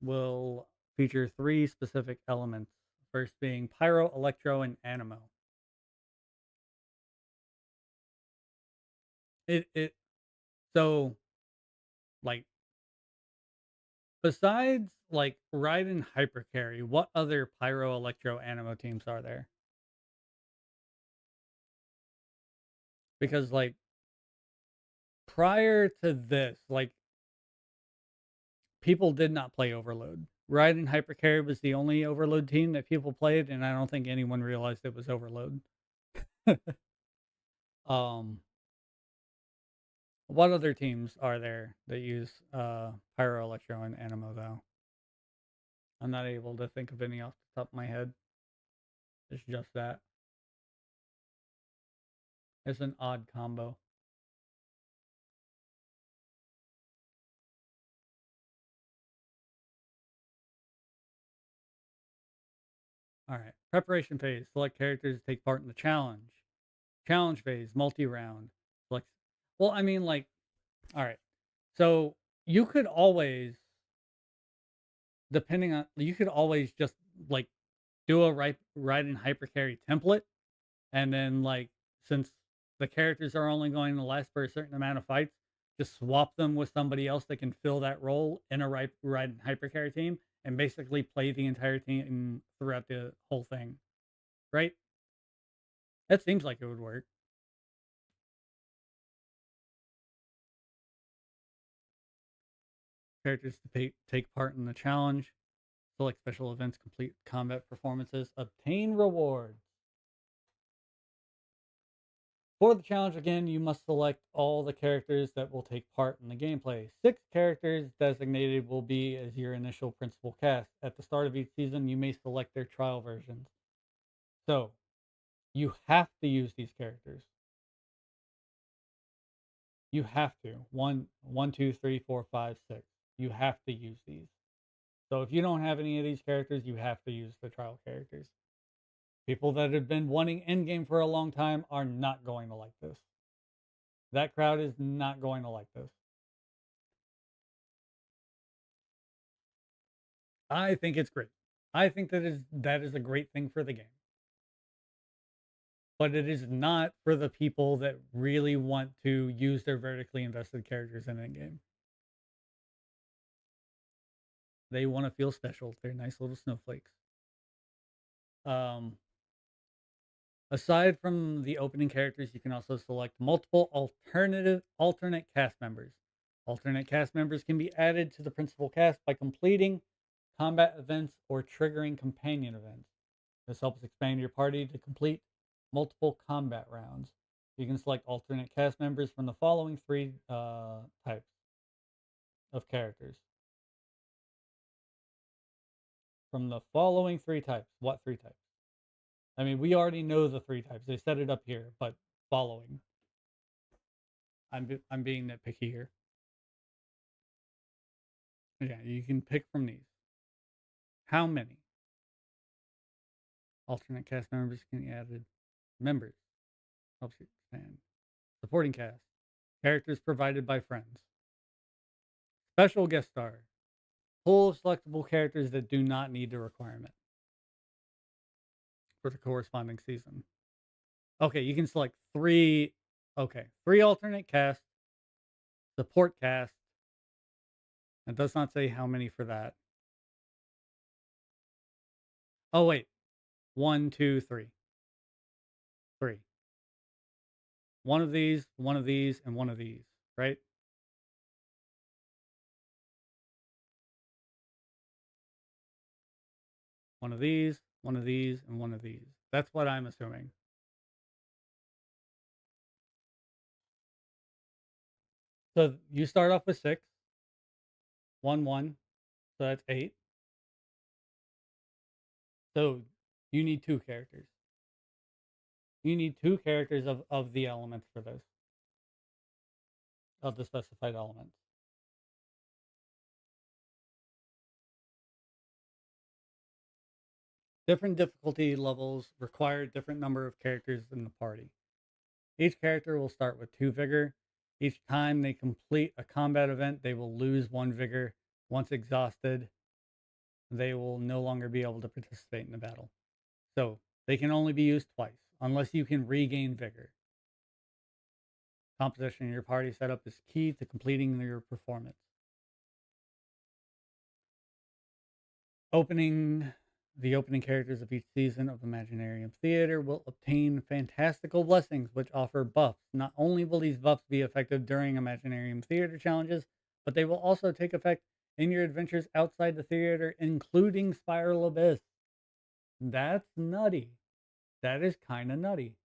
will feature 3 specific elements. First being Pyro, Electro, and Animo. So, like, besides, like, Ride and Hypercarry, what other Pyro, Electro, Animo teams are there? Because, like, prior to this, like, people did not play Overload. Ride and Hypercarry was the only Overload team that people played, and I don't think anyone realized it was Overload. What other teams are there that use Pyro, Electro, and Animo, though? I'm not able to think of any off the top of my head. It's just that. It's an odd combo. All right. Preparation phase. Select characters to take part in the challenge. Challenge phase. Multi-round. Select. Well, I mean, like, all right. So you could always, you could always just like do a ride and hypercarry template, and then like since the characters are only going to last for a certain amount of fights, just swap them with somebody else that can fill that role in a ride and hypercarry team, and basically play the entire team throughout the whole thing, right? That seems like it would work. Characters to take part in the challenge, select special events, complete combat performances, obtain rewards. For the challenge, again, you must select all the characters that will take part in the gameplay. 6 characters designated will be as your initial principal cast. At the start of each season, you may select their trial versions. So, you have to use these characters. You have to. 1, 2, 3, 4, 5, 6. You have to use these. So if you don't have any of these characters, you have to use the trial characters. People that have been wanting endgame for a long time are not going to like this. That crowd is not going to like this. I think it's great. I think that is a great thing for the game. But it is not for the people that really want to use their vertically invested characters in endgame. They want to feel special. They're nice little snowflakes. Aside from the opening characters, you can also select multiple alternate cast members. Alternate cast members can be added to the principal cast by completing combat events or triggering companion events. This helps expand your party to complete multiple combat rounds. You can select alternate cast members from the following 3 types of characters. From the following 3 types. What 3 types? I mean, we already know the 3 types. They set it up here, but following. I'm being nitpicky here. Yeah, you can pick from these. How many? Alternate cast members can be added. Members. Helps you expand. Supporting cast. Characters provided by friends. Special guest star. Pool of selectable characters that do not need the requirement for the corresponding season. Okay, you can select 3. Okay, 3 alternate cast. Support cast. It does not say how many for that. Oh, wait. 1, 2, 3. 3. one of these, one of these, and one of these, right? One of these, one of these, and one of these. That's what I'm assuming. So you start off with 6, 1, 1. So that's 8. So you need 2 characters. You need 2 characters of the elements for this, of the specified elements. Different difficulty levels require a different number of characters in the party. Each character will start with 2 vigor. Each time they complete a combat event, they will lose 1 vigor. Once exhausted, they will no longer be able to participate in the battle. So they can only be used twice, unless you can regain vigor. Composition in your party setup is key to completing your performance. The opening characters of each season of Imaginarium Theater will obtain fantastical blessings which offer buffs. Not only will these buffs be effective during Imaginarium Theater challenges, but they will also take effect in your adventures outside the theater, including Spiral Abyss. That's nutty. That is kind of nutty.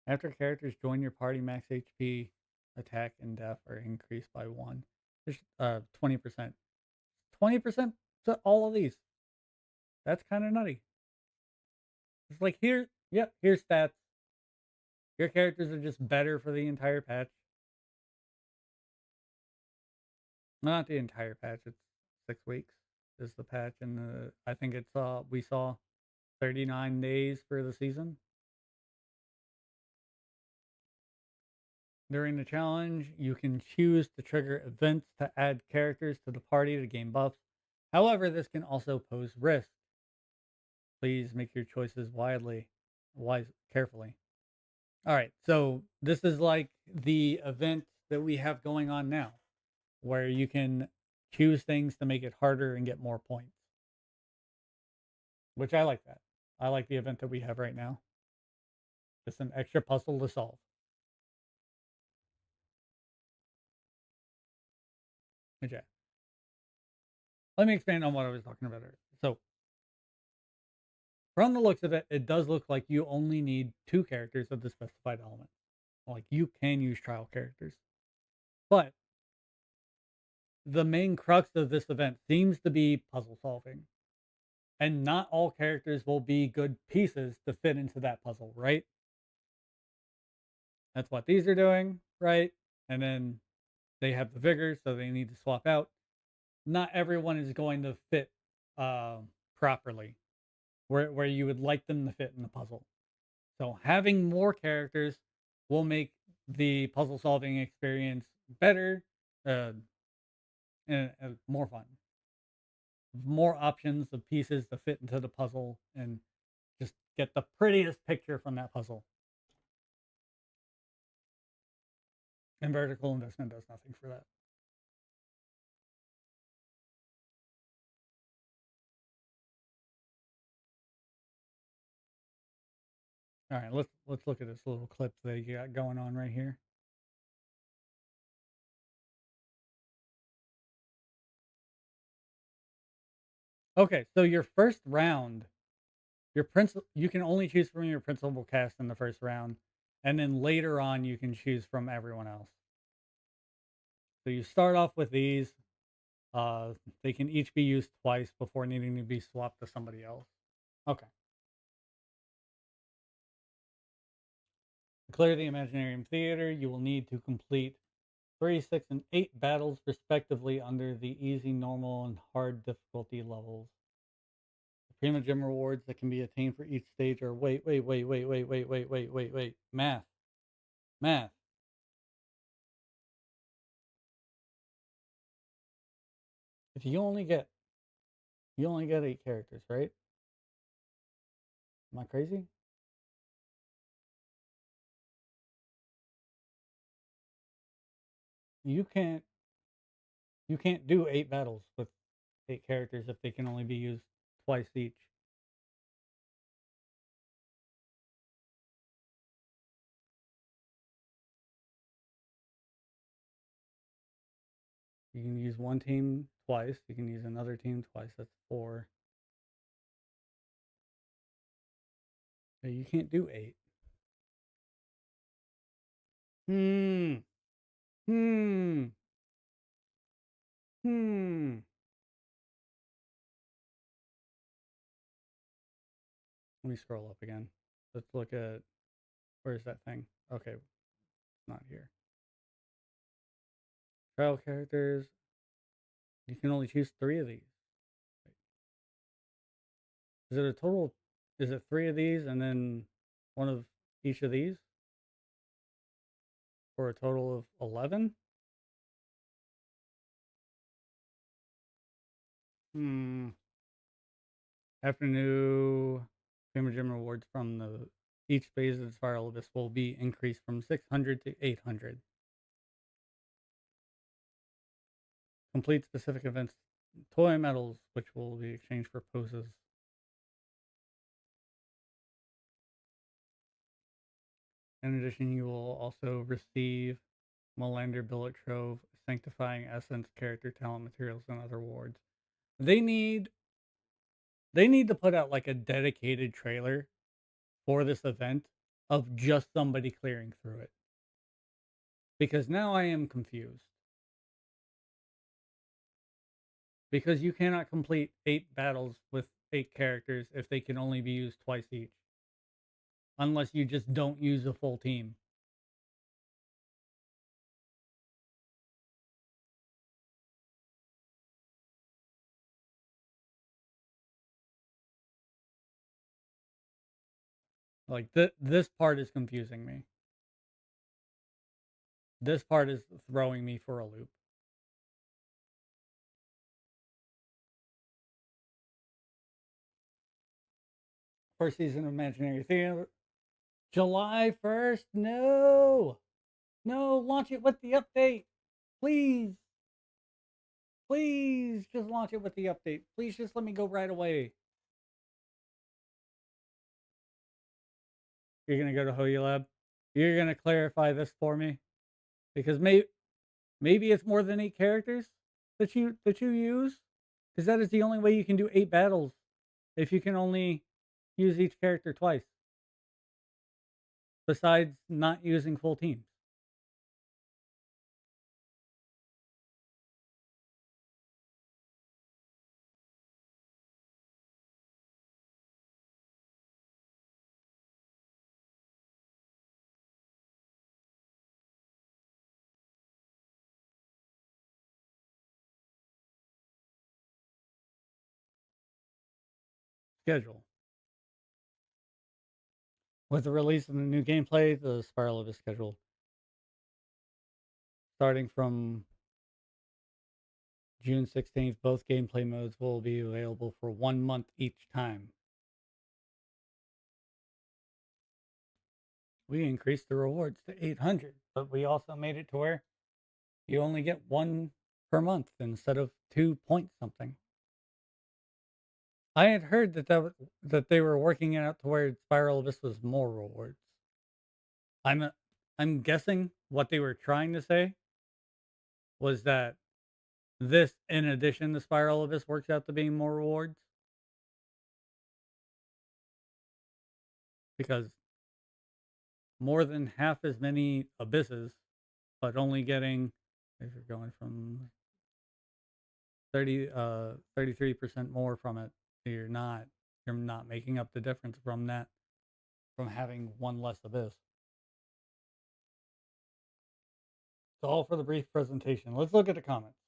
After characters join your party, max HP, attack, and death are increased by 1. There's 20%. 20% to all of these. That's kind of nutty. It's like here's stats. Your characters are just better for the entire patch. Not the entire patch. It's 6 weeks is the patch, and I think it's we saw 39 days for the season. During the challenge, you can choose to trigger events to add characters to the party to gain buffs. However, this can also pose risk. Please make your choices carefully. All right, so this is like the event that we have going on now, where you can choose things to make it harder and get more points, which I like that. I like the event that we have right now. It's an extra puzzle to solve. Okay. Let me expand on what I was talking about earlier. So, from the looks of it, it does look like you only need 2 characters of the specified element. Like, you can use trial characters. But the main crux of this event seems to be puzzle solving. And not all characters will be good pieces to fit into that puzzle, right? That's what these are doing, right? And then they have the vigor, so they need to swap out. Not everyone is going to fit properly where you would like them to fit in the puzzle. So having more characters will make the puzzle solving experience better and more fun. More options of pieces to fit into the puzzle and just get the prettiest picture from that puzzle. And vertical investment does nothing for that. All right, let's look at this little clip that you got going on right here. Okay, so your first round, you can only choose from your principal cast in the first round, and then later on you can choose from everyone else. So you start off with these. They can each be used twice before needing to be swapped to somebody else. Okay. To clear the Imaginarium Theater, you will need to complete 3, 6, and 8 battles respectively under the easy, normal, and hard difficulty levels. The Prima Gem rewards that can be attained for each stage are wait. Math. If you only get 8 characters, right? Am I crazy? You can't do 8 battles with 8 characters if they can only be used twice each. You can use one team twice. You can use another team twice. That's 4. Okay, you can't do 8. Hmm. Hmm. Hmm. Let me scroll up again. Let's look at, where's that thing? Okay, not here. Trial characters. You can only choose 3 of these. Is it a total? Is it 3 of these and then 1 of each of these? For a total of 11? Hmm. After new Gamer Gym rewards from the each phase of the spiral abyss will be increased from 600 to 800. Complete specific events, toy medals, which will be exchanged for poses. In addition, you will also receive Melander Billet Trove, Sanctifying Essence, Character Talent Materials, and other awards. They need to put out like a dedicated trailer for this event of just somebody clearing through it. Because now I am confused. Because you cannot complete 8 battles with 8 characters if they can only be used twice each. Unless you just don't use a full team. Like, this part is confusing me. This part is throwing me for a loop. First season of Imaginary Theater. July 1st? No! No, launch it with the update! Please! Please just launch it with the update. Please just let me go right away. You're gonna go to Hoya Lab? You're gonna clarify this for me? Because maybe it's more than 8 characters that you use? Because that is the only way you can do 8 battles if you can only use each character twice. Besides not using full teams. Schedule. With the release of the new gameplay, the spiral of the schedule. Starting from June 16th, both gameplay modes will be available for 1 month each time. We increased the rewards to 800, but we also made it to where you only get 1 per month instead of 2 point something. I had heard that they were working it out to where Spiral Abyss was more rewards. I'm guessing what they were trying to say was that this, in addition to Spiral Abyss, works out to being more rewards. Because more than half as many abysses, but only getting, if you're going from 33% more from it, you're not making up the difference from that, from having 1 less abyss. So all for the brief presentation. Let's look at the comments.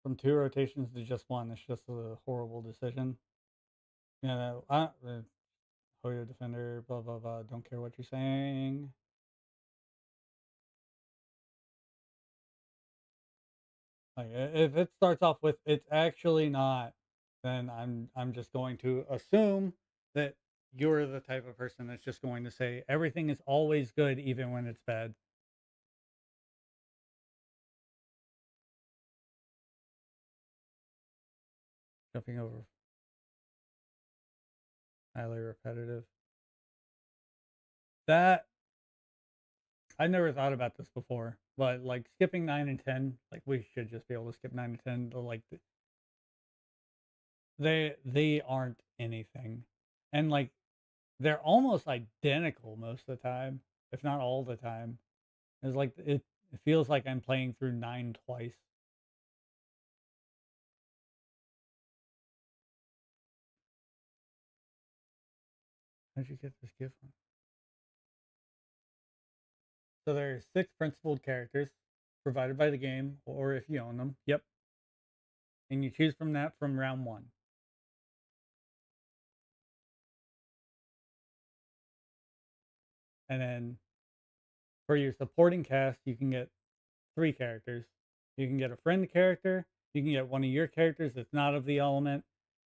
From 2 rotations to just 1, it's just a horrible decision. Yeah, Hoyo Defender, blah, blah, blah. Don't care what you're saying. Like, if it starts off with "it's actually not," then I'm just going to assume that you're the type of person that's just going to say everything is always good even when it's bad. Jumping over. Highly repetitive. That I never thought about this before, but like skipping 9 and 10, like we should just be able to skip 9 and 10. But like they aren't anything, and like they're almost identical most of the time, if not all the time. It's like it feels like I'm playing through 9 twice. How'd you get this gift one? So there are 6 principled characters provided by the game, or if you own them. Yep. And you choose from that from round 1. And then for your supporting cast, you can get 3 characters. You can get a friend character, you can get one of your characters that's not of the element,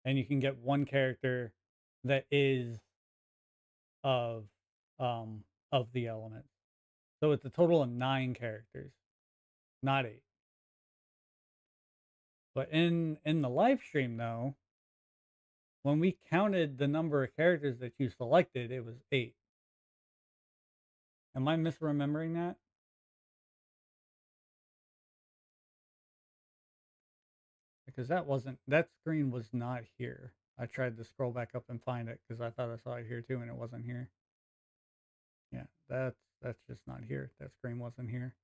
and you can get one character that is of of the element. So it's a total of 9 characters, not 8. But in the live stream though, when we counted the number of characters that you selected, it was 8. Am I misremembering that? Because that screen was not here. I tried to scroll back up and find it because I thought I saw it here too, and it wasn't here. Yeah, that's just not here. That screen wasn't here.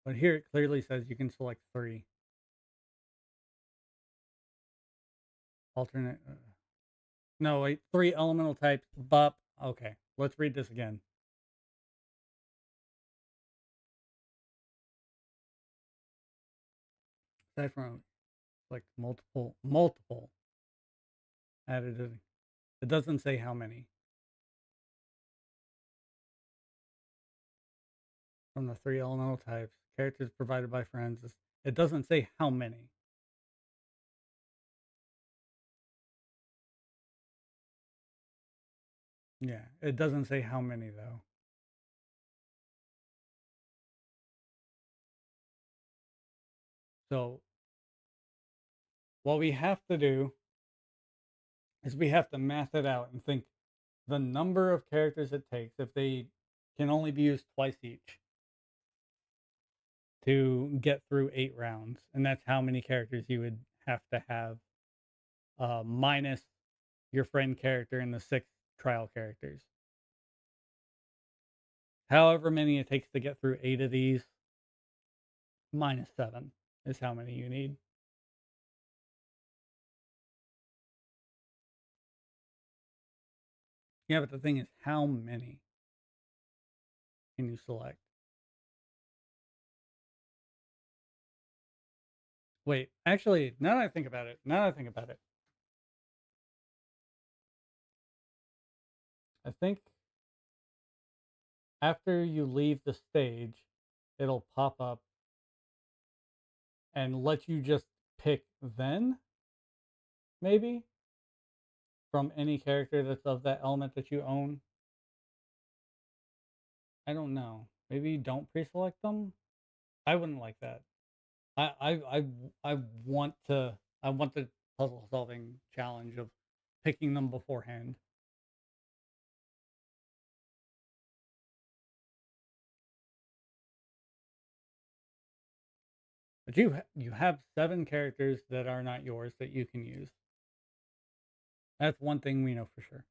But here it clearly says you can select 3. Alternate. No, wait, 3 elemental types. Bop. Okay, let's read this again. Aside from like multiple added. It doesn't say how many. From the 3 elemental types, characters provided by friends. It doesn't say how many. Yeah, it doesn't say how many though. So what we have to do is we have to math it out and think the number of characters it takes if they can only be used twice each to get through 8 rounds, and that's how many characters you would have to have, minus your friend character and the 6 trial characters. However many it takes to get through 8 of these, minus 7 is how many you need. Yeah, but the thing is, how many can you select? Wait, actually, now that I think about it, I think after you leave the stage, it'll pop up and let you just pick then, maybe, from any character that's of that element that you own. I don't know. Maybe you don't pre-select them. I wouldn't like that. I want to. I want the puzzle solving challenge of picking them beforehand. But you have 7 characters that are not yours that you can use. That's one thing we know for sure.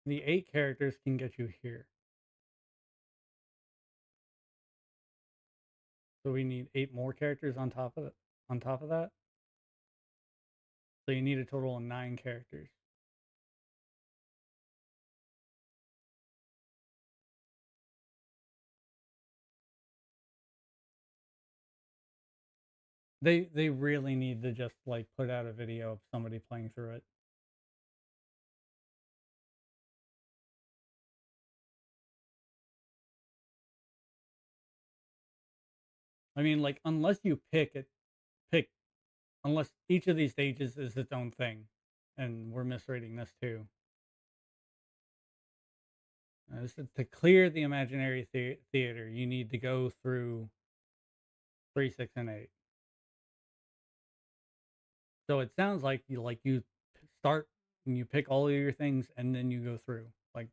The 8 characters can get you here. So we need 8 more characters on top of it, on top of that. So you need a total of 9 characters. They really need to just like put out a video of somebody playing through it. I mean, like unless you pick unless each of these stages is its own thing, and we're misreading this too. This is to clear the imaginary theater, you need to go through 3, 6, and 8. So it sounds like you start and you pick all of your things and then you go through. Like,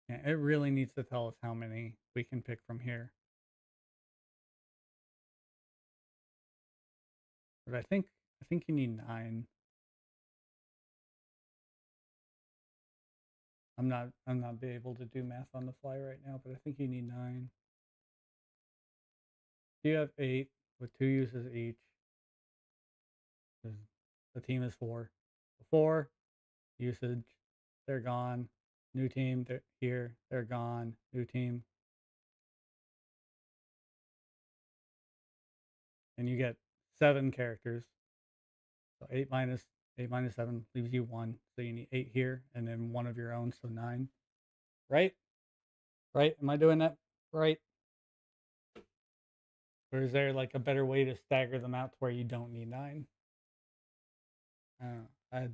yeah, it really needs to tell us how many we can pick from here. But I think you need 9. I'm not be able to do math on the fly right now, but I think you need 9. You have 8 with 2 uses each. The team is 4. 4 usage, they're gone. New team, they're here, they're gone. New team. And you get 7 characters. So 8 minus 7 leaves you 1. So you need 8 here and then 1 of your own, so 9. Right? Right? Am I doing that right? Or is there like a better way to stagger them out to where you don't need 9? I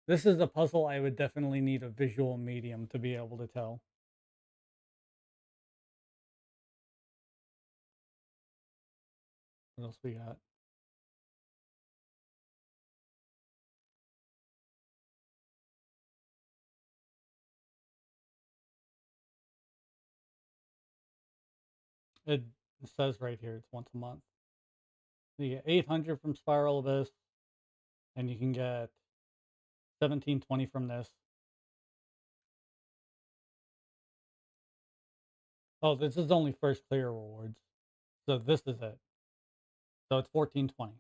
This is a puzzle I would definitely need a visual medium to be able to tell. What else we got? It says right here it's once a month. You get 800 from Spiral Abyss, and you can get 1720 from this. Oh, this is only first clear rewards. So this is it. So it's 1420.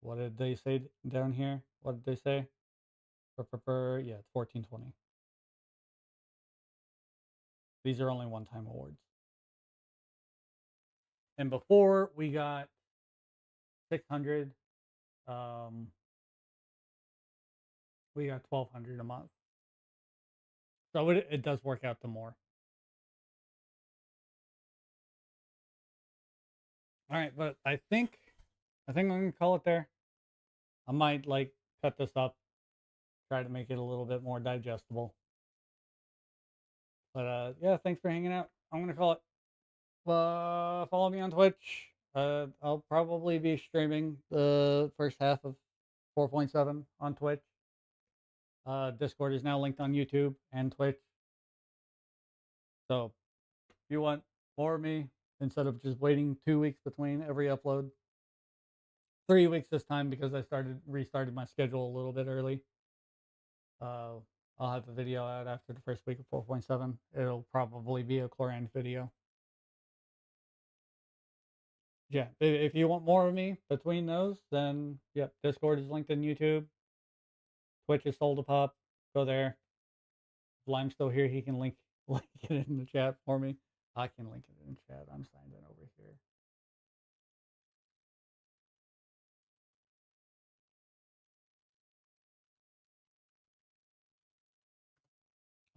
What did they say down here? What did they say? Yeah, it's 1420. These are only one-time awards. And before we got 600, we got 1200 a month. So it does work out to more. All right, but I think I'm gonna call it there. I might like cut this up, try to make it a little bit more digestible. But yeah, thanks for hanging out. I'm gonna call it. Follow me on Twitch. I'll probably be streaming the first half of 4.7 on Twitch. Discord is now linked on YouTube and Twitch. So if you want more of me, instead of just waiting 2 weeks between every upload, 3 weeks this time because I restarted my schedule a little bit early. I'll have the video out after the first week of 4.7. It'll probably be a Chlorand video. Yeah, if you want more of me between those, then yep, Discord is linked in YouTube. Twitch is Souldapop. Go there. If Lime's still here, he can link it in the chat for me. I can link it in chat. I'm signed in over here.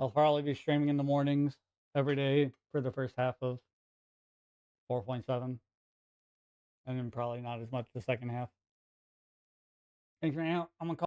I'll probably be streaming in the mornings every day for the first half of 4.7. And then probably not as much the second half. Thanks for hanging out. I'm gonna call